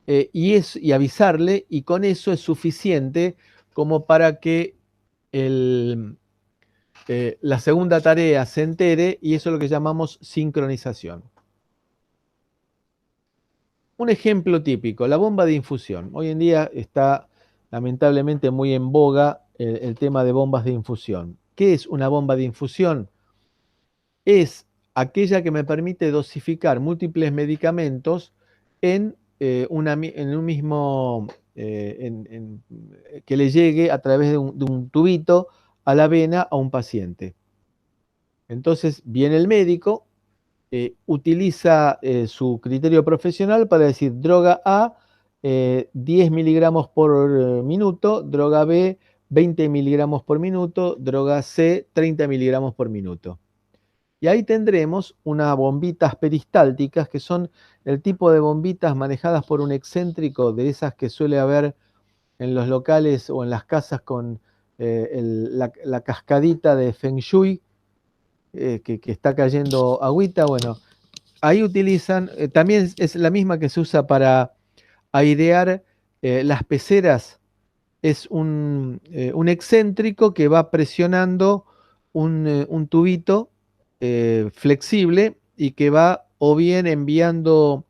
y avisarle, y con eso es suficiente como para que la segunda tarea se entere, y eso es lo que llamamos sincronización. Un ejemplo típico, la bomba de infusión. Hoy en día está lamentablemente muy en boga el tema de bombas de infusión. ¿Qué es una bomba de infusión? Es aquella que me permite dosificar múltiples medicamentos en un mismo, que le llegue a través de un tubito a la vena a un paciente. Entonces viene el médico, utiliza su criterio profesional para decir droga A 10 miligramos por minuto, droga B 20 miligramos por minuto, droga C 30 miligramos por minuto. Y ahí tendremos unas bombitas peristálticas, que son el tipo de bombitas manejadas por un excéntrico, de esas que suele haber en los locales o en las casas con la cascadita de Feng Shui, que está cayendo agüita. Bueno, ahí utilizan, también es la misma que se usa para airear las peceras. Es un excéntrico que va presionando un tubito flexible y que va o bien enviando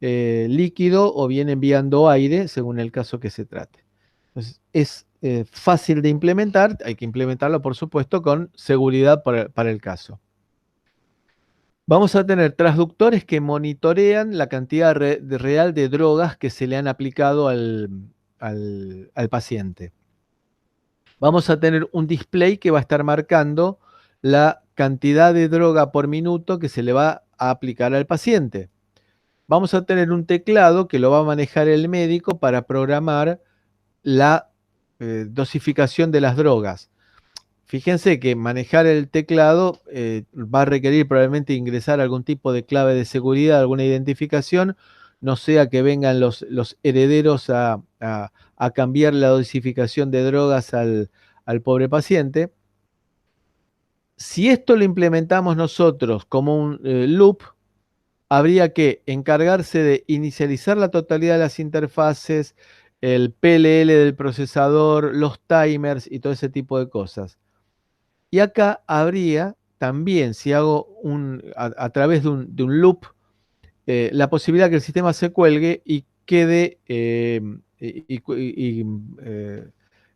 líquido o bien enviando aire, según el caso que se trate. Entonces, es fácil de implementar, hay que implementarlo, por supuesto, con seguridad para el caso. Vamos a tener transductores que monitorean la cantidad real de drogas que se le han aplicado al paciente. Vamos a tener un display que va a estar marcando la cantidad de droga por minuto que se le va a aplicar al paciente. Vamos a tener un teclado que lo va a manejar el médico para programar la dosificación de las drogas. Fíjense que manejar el teclado va a requerir probablemente ingresar algún tipo de clave de seguridad, alguna identificación, no sea que vengan los herederos a cambiar la dosificación de drogas al pobre paciente. Si esto lo implementamos nosotros como un loop, habría que encargarse de inicializar la totalidad de las interfaces, el PLL del procesador, los timers y todo ese tipo de cosas. Y acá habría también, si hago a través de un loop, la posibilidad que el sistema se cuelgue y quede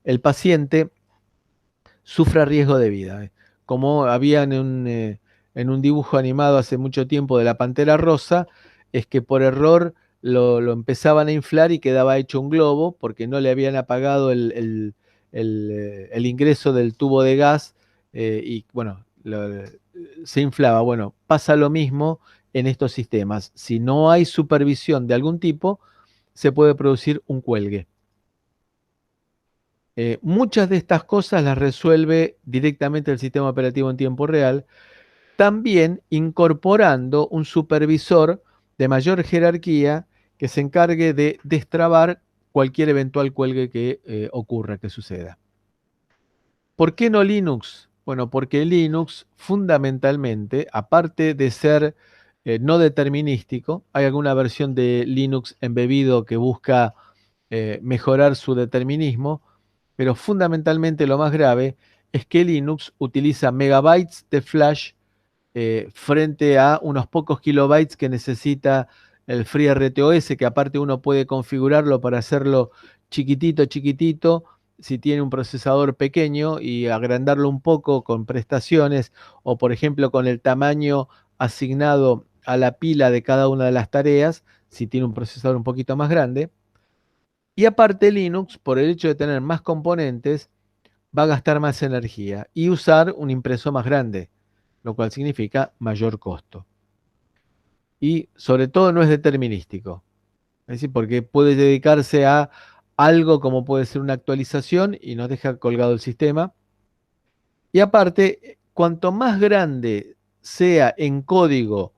el paciente sufra riesgo de vida. Como había en un dibujo animado hace mucho tiempo de la Pantera Rosa, es que por error lo empezaban a inflar y quedaba hecho un globo porque no le habían apagado el ingreso del tubo de gas y bueno, se inflaba. Bueno, pasa lo mismo en estos sistemas. Si no hay supervisión de algún tipo, se puede producir un cuelgue. Muchas de estas cosas las resuelve directamente el sistema operativo en tiempo real, también incorporando un supervisor de mayor jerarquía que se encargue de destrabar cualquier eventual cuelgue que ocurra, que suceda. ¿Por qué no Linux? Bueno, porque Linux fundamentalmente, aparte de ser no determinístico, hay alguna versión de Linux embebido que busca mejorar su determinismo, pero fundamentalmente lo más grave es que Linux utiliza megabytes de flash frente a unos pocos kilobytes que necesita el FreeRTOS, que aparte uno puede configurarlo para hacerlo chiquitito, chiquitito, si tiene un procesador pequeño y agrandarlo un poco con prestaciones o por ejemplo con el tamaño asignado a la pila de cada una de las tareas, si tiene un procesador un poquito más grande. Y aparte Linux, por el hecho de tener más componentes, va a gastar más energía y usar un impresor más grande, lo cual significa mayor costo. Y sobre todo no es determinístico, es decir, porque puede dedicarse a algo como puede ser una actualización y nos deja colgado el sistema. Y aparte, cuanto más grande sea en código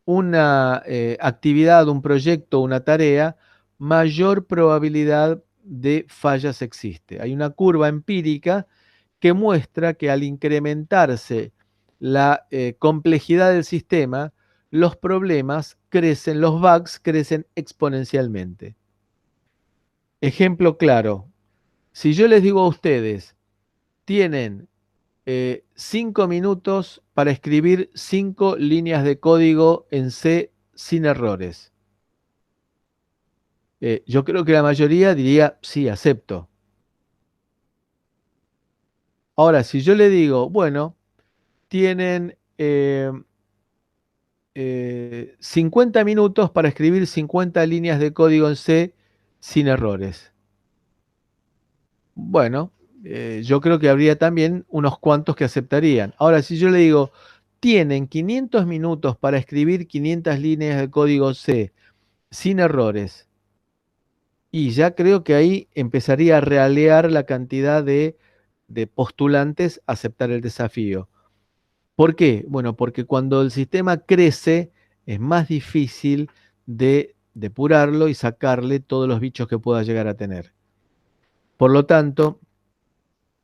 una actividad, un proyecto, una tarea, mayor probabilidad de fallas existe. Hay una curva empírica que muestra que al incrementarse la complejidad del sistema, los problemas crecen, los bugs crecen exponencialmente. Ejemplo claro, si yo les digo a ustedes, tienen 5 minutos para escribir 5 líneas de código en C sin errores. Yo creo que la mayoría diría, sí, acepto. Ahora, si yo le digo, bueno, tienen 50 minutos para escribir 50 líneas de código en C sin errores. Bueno, yo creo que habría también unos cuantos que aceptarían. Ahora, si yo le digo, tienen 500 minutos para escribir 500 líneas de código C sin errores, y ya creo que ahí empezaría a realear la cantidad de postulantes a aceptar el desafío. ¿Por qué? Bueno, porque cuando el sistema crece es más difícil de depurarlo y sacarle todos los bichos que pueda llegar a tener. Por lo tanto,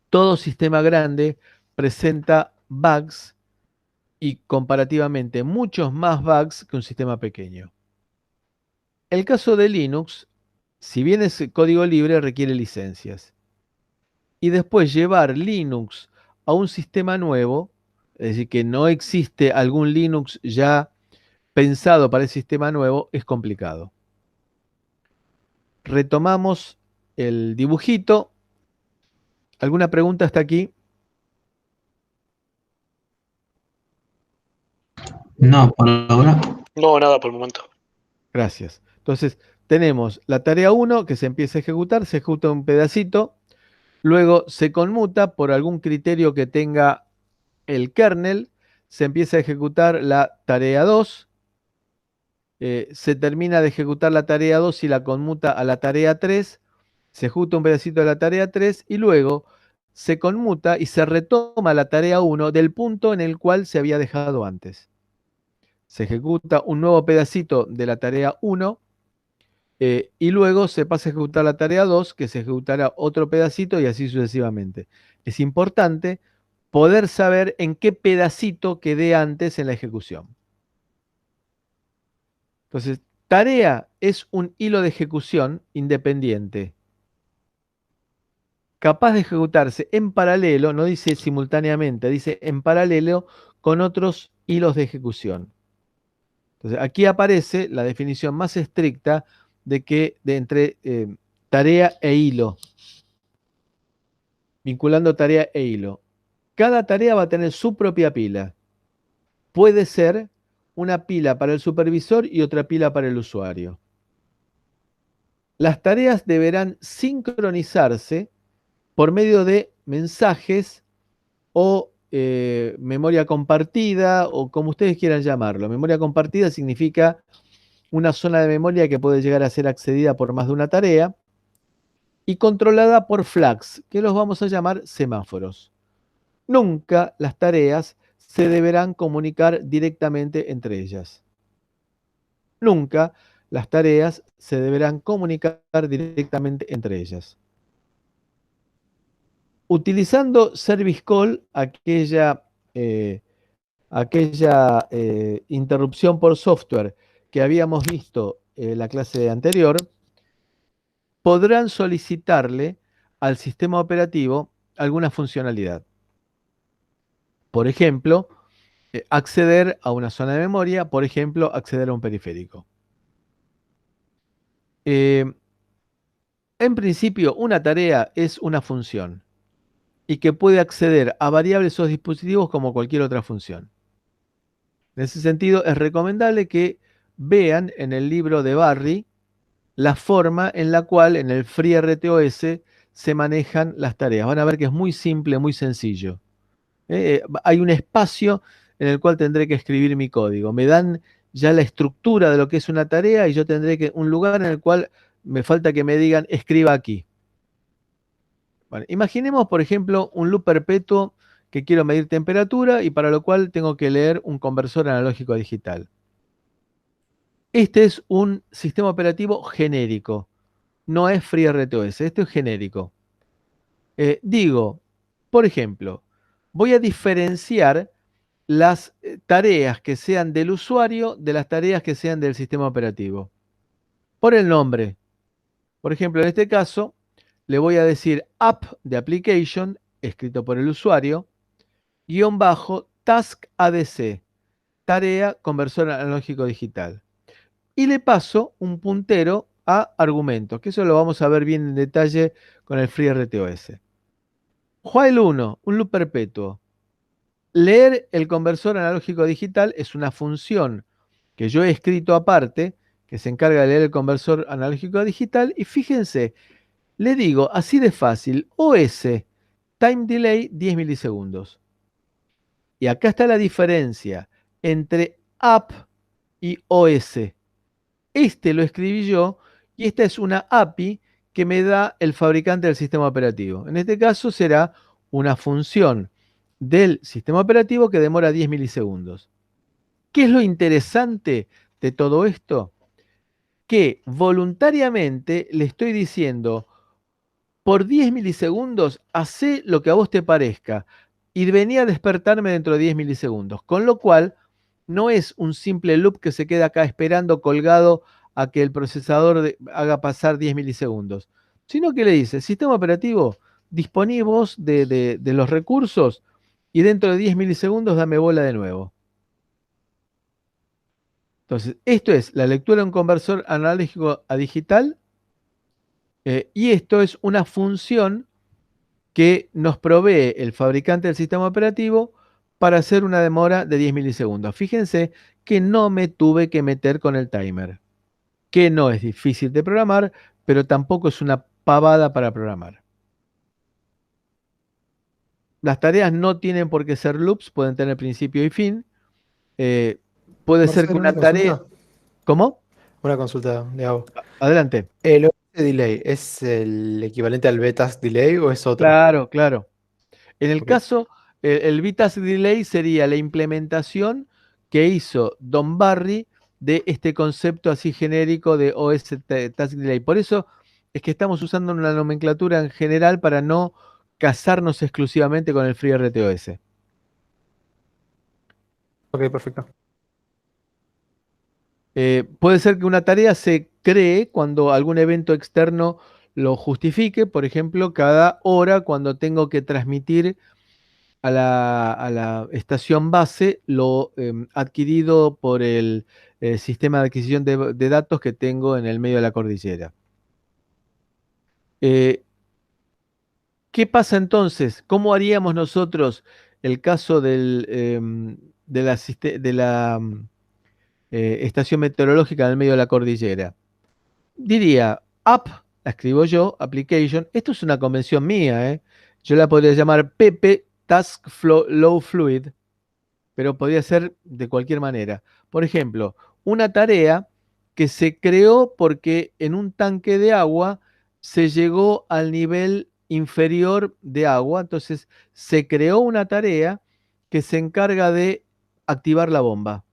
todo sistema grande presenta bugs y comparativamente muchos más bugs que un sistema pequeño. El caso de Linux, si bien es código libre, requiere licencias. Y después llevar Linux a un sistema nuevo, es decir, que no existe algún Linux ya pensado para el sistema nuevo, es complicado. Retomamos el dibujito. ¿Alguna pregunta hasta aquí? No, por ahora. No, nada por el momento. Gracias. Entonces, tenemos la tarea 1 que se empieza a ejecutar, se ejecuta un pedacito, luego se conmuta por algún criterio que tenga el kernel, se empieza a ejecutar la tarea 2, se termina de ejecutar la tarea 2 y la conmuta a la tarea 3, se ejecuta un pedacito de la tarea 3 y luego se conmuta y se retoma la tarea 1 del punto en el cual se había dejado antes. Se ejecuta un nuevo pedacito de la tarea 1 y luego se pasa a ejecutar la tarea 2, que se ejecutará otro pedacito y así sucesivamente. Es importante poder saber en qué pedacito quedé antes en la ejecución. Entonces, tarea es un hilo de ejecución independiente, capaz de ejecutarse en paralelo, no dice simultáneamente, dice en paralelo con otros hilos de ejecución. Entonces, aquí aparece la definición más estricta de entre tarea e hilo, vinculando tarea e hilo. Cada tarea va a tener su propia pila. Puede ser una pila para el supervisor y otra pila para el usuario. Las tareas deberán sincronizarse por medio de mensajes o memoria compartida, o como ustedes quieran llamarlo. Memoria compartida significa una zona de memoria que puede llegar a ser accedida por más de una tarea y controlada por flags, que los vamos a llamar semáforos. Nunca las tareas se deberán comunicar directamente entre ellas. Nunca las tareas se deberán comunicar directamente entre ellas. Utilizando Service Call, aquella interrupción por software que habíamos visto en la clase anterior, podrán solicitarle al sistema operativo alguna funcionalidad. Por ejemplo, acceder a una zona de memoria, por ejemplo, acceder a un periférico. En principio, una tarea es una función y que puede acceder a variables o dispositivos como cualquier otra función. En ese sentido, es recomendable que vean en el libro de Barry la forma en la cual en el FreeRTOS se manejan las tareas. Van a ver que es muy simple, muy sencillo. Hay un espacio en el cual tendré que escribir mi código. Me dan ya la estructura de lo que es una tarea y yo tendré un lugar en el cual me falta que me digan escriba aquí. Bueno, imaginemos, por ejemplo, un loop perpetuo que quiero medir temperatura y para lo cual tengo que leer un conversor analógico a digital. Este es un sistema operativo genérico, no es FreeRTOS, esto es genérico. Digo, por ejemplo, voy a diferenciar las tareas que sean del usuario de las tareas que sean del sistema operativo. Por el nombre. Por ejemplo, en este caso, le voy a decir app de application, escrito por el usuario, guión bajo task ADC, tarea conversor analógico digital. Y le paso un puntero a argumentos, que eso lo vamos a ver bien en detalle con el FreeRTOS. While 1, un loop perpetuo. Leer el conversor analógico digital es una función que yo he escrito aparte, que se encarga de leer el conversor analógico digital, y fíjense, le digo así de fácil, OS, time delay 10 milisegundos. Y acá está la diferencia entre app y OS. Este lo escribí yo y esta es una API que me da el fabricante del sistema operativo. En este caso será una función del sistema operativo que demora 10 milisegundos. ¿Qué es lo interesante de todo esto? Que voluntariamente le estoy diciendo, por 10 milisegundos, hacé lo que a vos te parezca y venía a despertarme dentro de 10 milisegundos. Con lo cual, no es un simple loop que se queda acá esperando colgado a que el procesador haga pasar 10 milisegundos, sino que le dice, sistema operativo, disponí vos de los recursos y dentro de 10 milisegundos dame bola de nuevo. Entonces, esto es la lectura de un conversor analógico a digital y esto es una función que nos provee el fabricante del sistema operativo para hacer una demora de 10 milisegundos. Fíjense que no me tuve que meter con el timer, que no es difícil de programar, pero tampoco es una pavada para programar. Las tareas no tienen por qué ser loops, pueden tener principio y fin. Puede ser que una tarea... ¿Cómo? Una consulta le hago. Adelante. ¿El OS delay es el equivalente al btask delay o es otro? Claro, claro. En el Ok. caso, el btask delay sería la implementación que hizo Don Barry de este concepto así genérico de OS Task Delay. Por eso es que estamos usando una nomenclatura en general para no casarnos exclusivamente con el FreeRTOS. Ok, perfecto. Puede ser que una tarea se cree cuando algún evento externo lo justifique, por ejemplo, cada hora cuando tengo que transmitir a la estación base lo adquirido por el sistema de adquisición de datos que tengo en el medio de la cordillera. Eh, ¿Qué pasa entonces? ¿Cómo haríamos nosotros el caso de la estación meteorológica en el medio de la cordillera? Diría, app, la escribo yo, application, esto es una convención mía, ¿eh? Yo la podría llamar PP Task Low Fluid, pero podría ser de cualquier manera. Por ejemplo, una tarea que se creó porque en un tanque de agua se llegó al nivel inferior de agua, entonces se creó una tarea que se encarga de activar la bomba.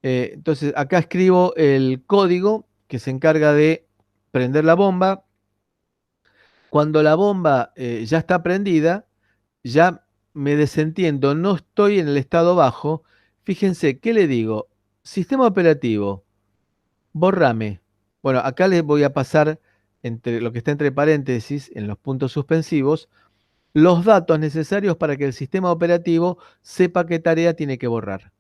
Entonces acá escribo el código que se encarga de prender la bomba. Cuando la bomba ya está prendida, ya me desentiendo, no estoy en el estado bajo. Fíjense, ¿qué le digo? Sistema operativo, borrame. Bueno, acá les voy a pasar entre lo que está entre paréntesis, en los puntos suspensivos, los datos necesarios para que el sistema operativo sepa qué tarea tiene que borrar.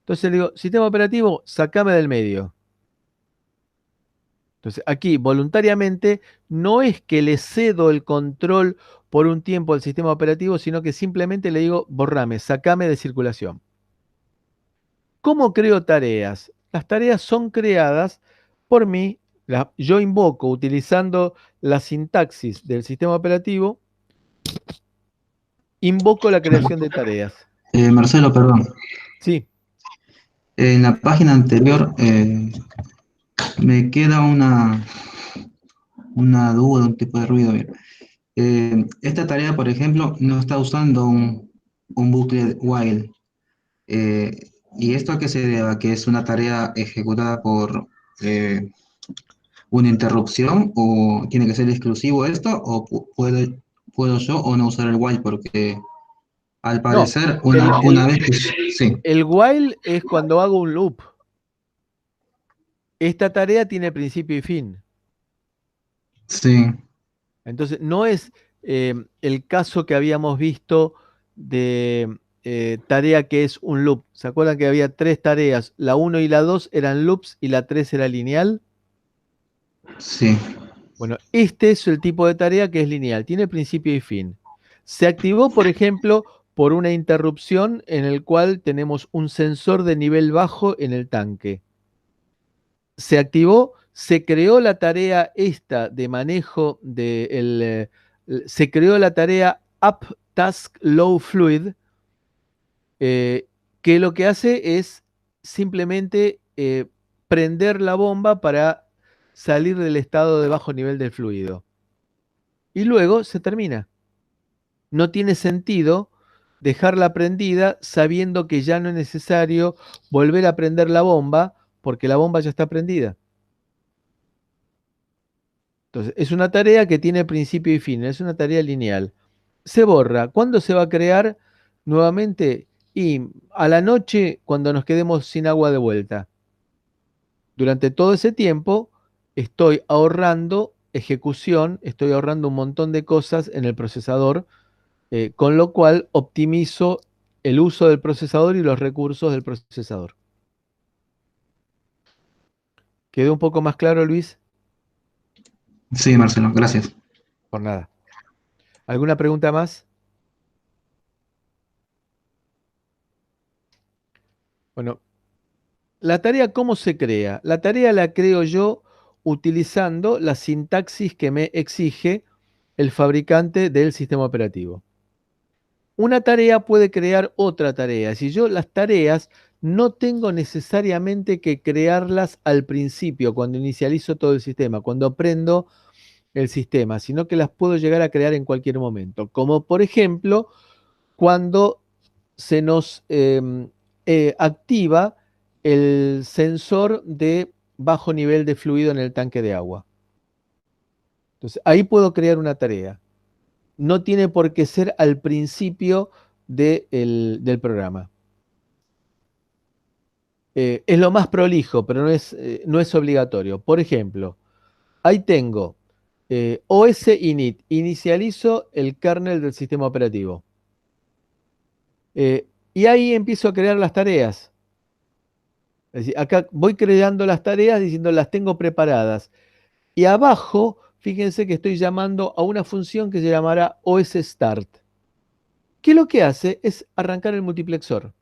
Entonces le digo, sistema operativo, sacame del medio. Entonces, aquí voluntariamente no es que le cedo el control por un tiempo al sistema operativo, sino que simplemente le digo, borrame, sacame de circulación. ¿Cómo creo tareas? Las tareas son creadas por mí. Yo invoco utilizando la sintaxis del sistema operativo, invoco la creación de tareas. Marcelo, perdón. Sí, En la página anterior me queda una duda, un tipo de ruido. Bien. Esta tarea, por ejemplo, no está usando un bucle while. ¿Y esto a qué se debe? ¿Que es una tarea ejecutada por una interrupción o tiene que ser exclusivo esto o puedo yo o no usar el while? Porque al no, parecer el, una el, vez que sí, el while es cuando hago un loop. Esta tarea tiene principio y fin. sí, Entonces, no es el caso que habíamos visto de tarea que es un loop. ¿Se acuerdan que había tres tareas? La 1 y la 2 eran loops y la 3 era lineal. sí, Bueno, este es el tipo de tarea que es lineal, tiene principio y fin. Se activó, por ejemplo, por una interrupción en el cual tenemos un sensor de nivel bajo en el tanque. Se activó, se creó la tarea esta de manejo se creó la tarea Up Task Low Fluid, que lo que hace es simplemente prender la bomba para salir del estado de bajo nivel del fluido. Y luego se termina. No tiene sentido dejarla prendida sabiendo que ya no es necesario volver a prender la bomba porque la bomba ya está prendida. Entonces, es una tarea que tiene principio y fin, es una tarea lineal. Se borra. ¿Cuándo se va a crear nuevamente? Y a la noche, cuando nos quedemos sin agua de vuelta. Durante todo ese tiempo, estoy ahorrando ejecución, estoy ahorrando un montón de cosas en el procesador, con lo cual optimizo el uso del procesador y los recursos del procesador. ¿Quedó un poco más claro, Luis? sí, Marcelo, gracias. Por nada. ¿Alguna pregunta más? Bueno, la tarea, ¿cómo se crea? La tarea la creo yo utilizando la sintaxis que me exige el fabricante del sistema operativo. Una tarea puede crear otra tarea. Si yo las tareas no tengo necesariamente que crearlas al principio, cuando inicializo todo el sistema, cuando prendo el sistema, sino que las puedo llegar a crear en cualquier momento. Como por ejemplo, cuando se nos activa el sensor de bajo nivel de fluido en el tanque de agua. Entonces, ahí puedo crear una tarea. No tiene por qué ser al principio del programa. Es lo más prolijo, pero no es obligatorio. Por ejemplo, ahí tengo OS init, inicializo el kernel del sistema operativo. Y ahí empiezo a crear las tareas. Es decir, acá voy creando las tareas diciendo las tengo preparadas. Y abajo, fíjense que estoy llamando a una función que se llamará OSStart, que lo que hace es arrancar el multiplexor.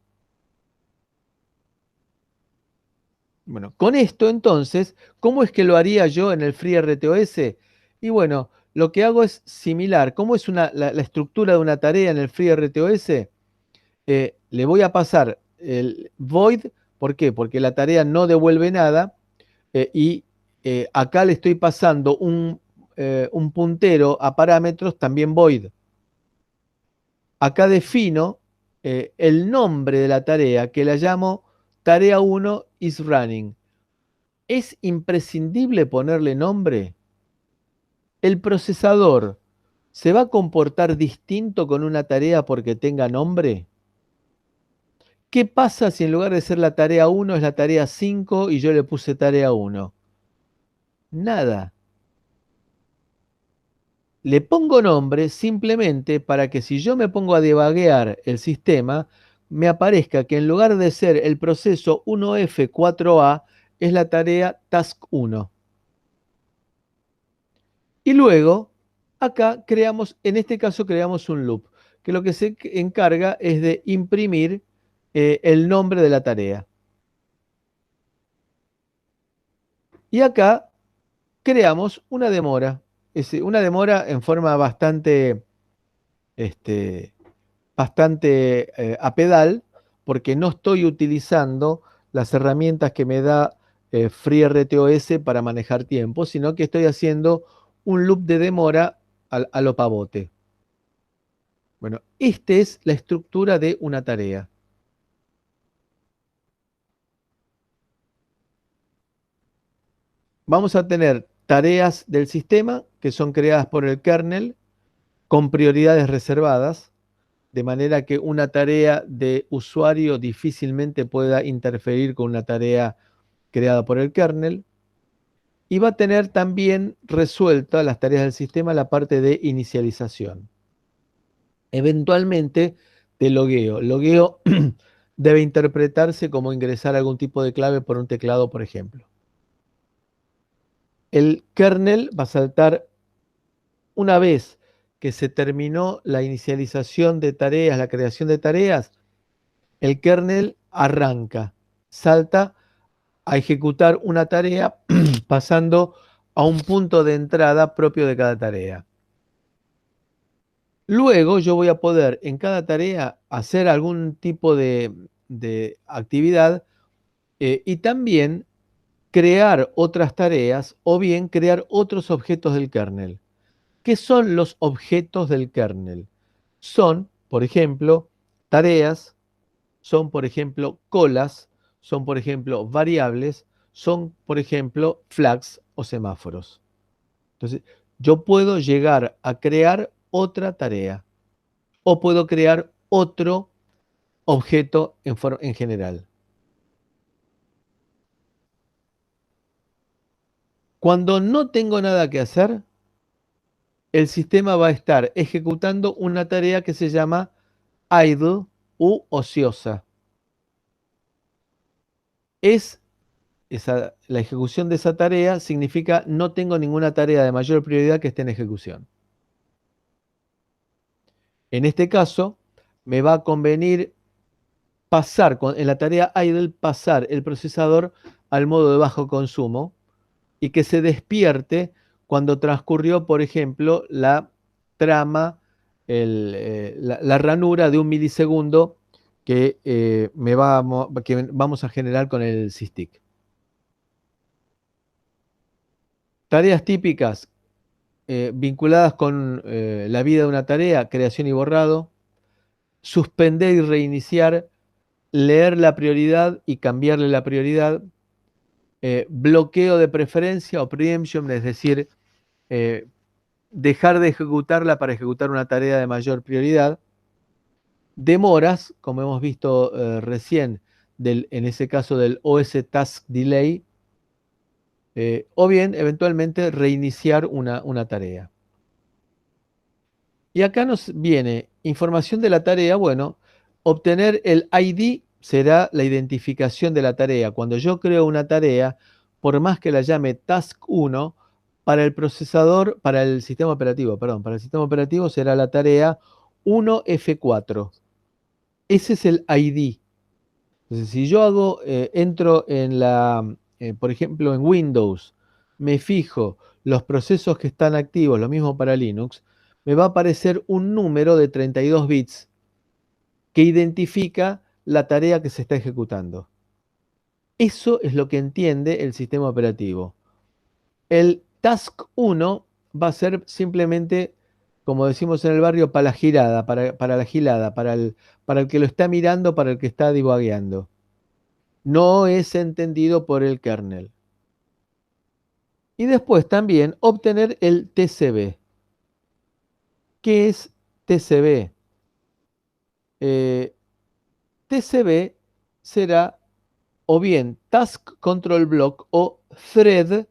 Bueno, con esto entonces, ¿cómo es que lo haría yo en el FreeRTOS? Y bueno, lo que hago es similar. ¿Cómo es la estructura de una tarea en el FreeRTOS? Le voy a pasar el void. ¿Por qué? Porque la tarea no devuelve nada. Y acá le estoy pasando un puntero a parámetros también void. Acá defino el nombre de la tarea, que la llamo tarea 1 is running. ¿Es imprescindible ponerle nombre? ¿El procesador se va a comportar distinto con una tarea porque tenga nombre? ¿Qué pasa si en lugar de ser la tarea 1 es la tarea 5 y yo le puse tarea 1? Nada. Le pongo nombre simplemente para que si yo me pongo a debuguear el sistema, me aparezca que en lugar de ser el proceso 1F4A, es la tarea task 1. Y luego, acá creamos, en este caso creamos un loop, que lo que se encarga es de imprimir el nombre de la tarea. Y acá creamos una demora. Una demora en forma bastante a pedal, porque no estoy utilizando las herramientas que me da FreeRTOS para manejar tiempo, sino que estoy haciendo un loop de demora a lo pavote. Bueno, esta es la estructura de una tarea. Vamos a tener tareas del sistema que son creadas por el kernel con prioridades reservadas, de manera que una tarea de usuario difícilmente pueda interferir con una tarea creada por el kernel. Y va a tener también resuelta las tareas del sistema la parte de inicialización. Eventualmente de logueo. Logueo debe interpretarse como ingresar algún tipo de clave por un teclado, por ejemplo. El kernel va a saltar una vez que se terminó la inicialización de tareas, la creación de tareas, el kernel arranca, salta a ejecutar una tarea pasando a un punto de entrada propio de cada tarea. Luego yo voy a poder en cada tarea hacer algún tipo de actividad y también crear otras tareas o bien crear otros objetos del kernel. ¿Qué son los objetos del kernel? Son, por ejemplo, tareas, son, por ejemplo, colas, son, por ejemplo, variables, son, por ejemplo, flags o semáforos. Entonces, yo puedo llegar a crear otra tarea o puedo crear otro objeto en general. Cuando no tengo nada que hacer, el sistema va a estar ejecutando una tarea que se llama idle u ociosa. La ejecución de esa tarea significa no tengo ninguna tarea de mayor prioridad que esté en ejecución. En este caso, me va a convenir pasar, en la tarea idle, pasar el procesador al modo de bajo consumo y que se despierte cuando transcurrió, por ejemplo, la trama, la ranura de 1 milisegundo que vamos a generar con el SysTick. Tareas típicas vinculadas con la vida de una tarea, creación y borrado, suspender y reiniciar, leer la prioridad y cambiarle la prioridad, bloqueo de preferencia o preemption, es decir, dejar de ejecutarla para ejecutar una tarea de mayor prioridad, demoras, como hemos visto recién, en ese caso del OS Task Delay, o bien eventualmente reiniciar una tarea. Y acá nos viene información de la tarea. Bueno, obtener el ID será la identificación de la tarea. Cuando yo creo una tarea, por más que la llame Task 1, para el procesador, para el sistema operativo, perdón, para el sistema operativo será la tarea 1F4. Ese es el ID. Entonces, si yo entro en por ejemplo, en Windows, me fijo los procesos que están activos, lo mismo para Linux, me va a aparecer un número de 32 bits que identifica la tarea que se está ejecutando. Eso es lo que entiende el sistema operativo. El Task 1 va a ser simplemente, como decimos en el barrio, para la girada, para la gilada, para el que lo está mirando, para el que está divagueando. No es entendido por el kernel. Y después también obtener el TCB. ¿Qué es TCB? TCB será o bien Task Control Block o Thread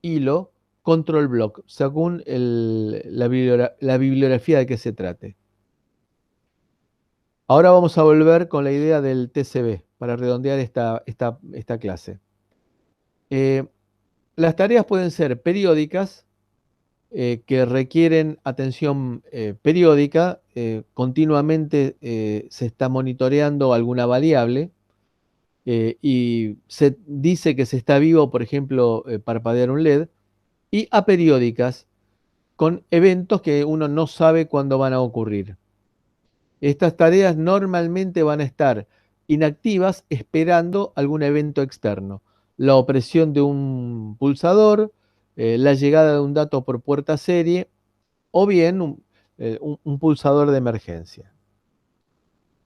Hilo Control Block, según la bibliografía de que se trate. Ahora vamos a volver con la idea del TCB para redondear esta clase. Las tareas pueden ser periódicas, que requieren atención periódica. Continuamente se está monitoreando alguna variable y se dice que se está vivo, por ejemplo, parpadear un LED, y aperiódicas, con eventos que uno no sabe cuándo van a ocurrir. Estas tareas normalmente van a estar inactivas esperando algún evento externo. La opresión de un pulsador, la llegada de un dato por puerta serie o bien un pulsador de emergencia.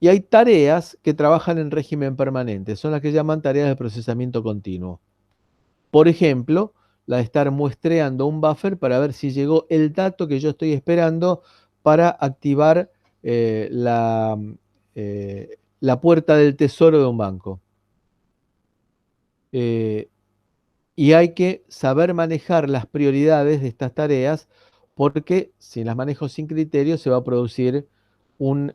Y hay tareas que trabajan en régimen permanente, son las que llaman tareas de procesamiento continuo. Por ejemplo, la de estar muestreando un buffer para ver si llegó el dato que yo estoy esperando para activar la puerta del tesoro de un banco. Y hay que saber manejar las prioridades de estas tareas, porque si las manejo sin criterio se va a producir un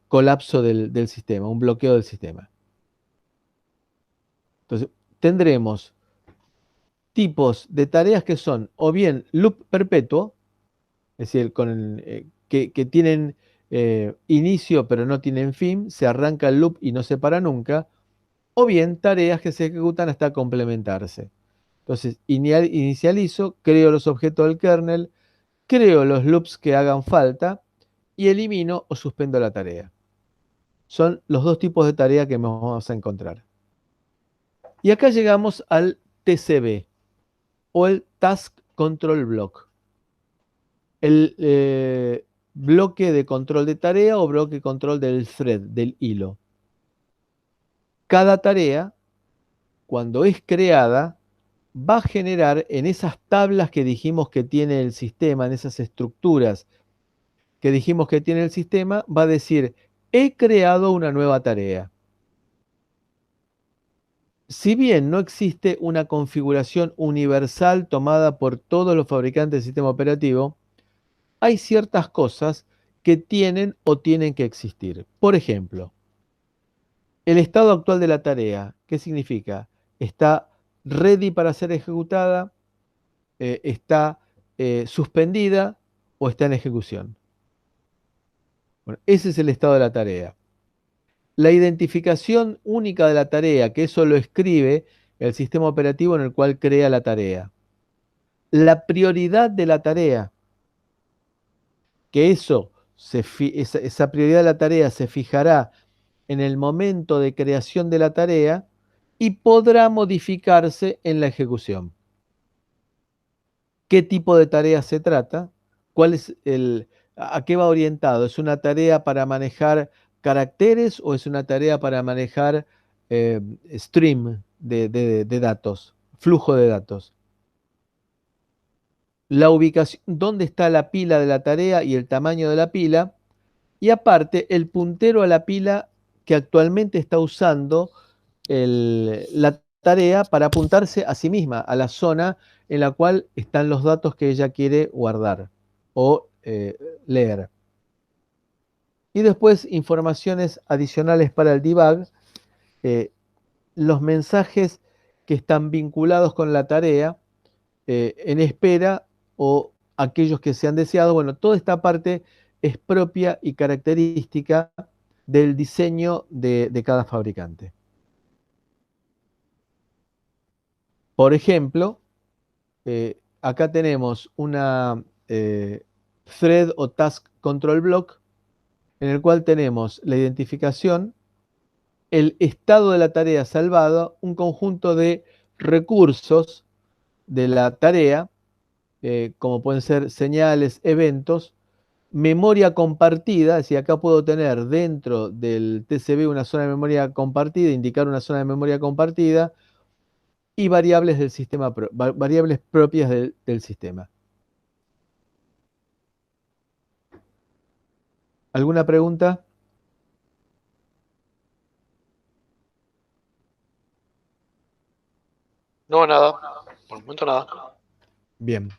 colapso del sistema, un bloqueo del sistema. Entonces, tendremos tipos de tareas que son o bien loop perpetuo, es decir, que tienen inicio pero no tienen fin, se arranca el loop y no se para nunca, o bien tareas que se ejecutan hasta complementarse. Entonces, inicializo, creo los objetos del kernel, creo los loops que hagan falta y elimino o suspendo la tarea. Son los dos tipos de tarea que vamos a encontrar. Y acá llegamos al TCB o el Task Control Block. El bloque de control de tarea o bloque de control del thread, del hilo. Cada tarea, cuando es creada, va a generar en esas tablas que dijimos que tiene el sistema, en esas estructuras que dijimos que tiene el sistema, va a decir, he creado una nueva tarea. Si bien no existe una configuración universal tomada por todos los fabricantes del sistema operativo, hay ciertas cosas que tienen o tienen que existir. Por ejemplo, el estado actual de la tarea. ¿Qué significa? Está ready para ser ejecutada, está suspendida o está en ejecución. Bueno, ese es el estado de la tarea. La identificación única de la tarea, que eso lo escribe el sistema operativo en el cual crea la tarea. La prioridad de la tarea, que esa prioridad de la tarea se fijará en el momento de creación de la tarea y podrá modificarse en la ejecución. ¿Qué tipo de tarea se trata? ¿A qué va orientado? ¿Es una tarea para manejar caracteres o es una tarea para manejar stream de datos, flujo de datos? La ubicación, dónde está la pila de la tarea y el tamaño de la pila, y aparte el puntero a la pila que actualmente está usando la tarea para apuntarse a sí misma, a la zona en la cual están los datos que ella quiere guardar o leer. Y después informaciones adicionales para el debug, los mensajes que están vinculados con la tarea, en espera o aquellos que se han deseado. Bueno, toda esta parte es propia y característica del diseño de cada fabricante. Por ejemplo, acá tenemos una thread o task control block en el cual tenemos la identificación, el estado de la tarea salvada, un conjunto de recursos de la tarea, como pueden ser señales, eventos, memoria compartida, es decir, acá puedo tener dentro del TCB una zona de memoria compartida, indicar una zona de memoria compartida, y variables del sistema, variables propias del sistema. ¿Alguna pregunta? No, nada. Por el momento nada. Bien.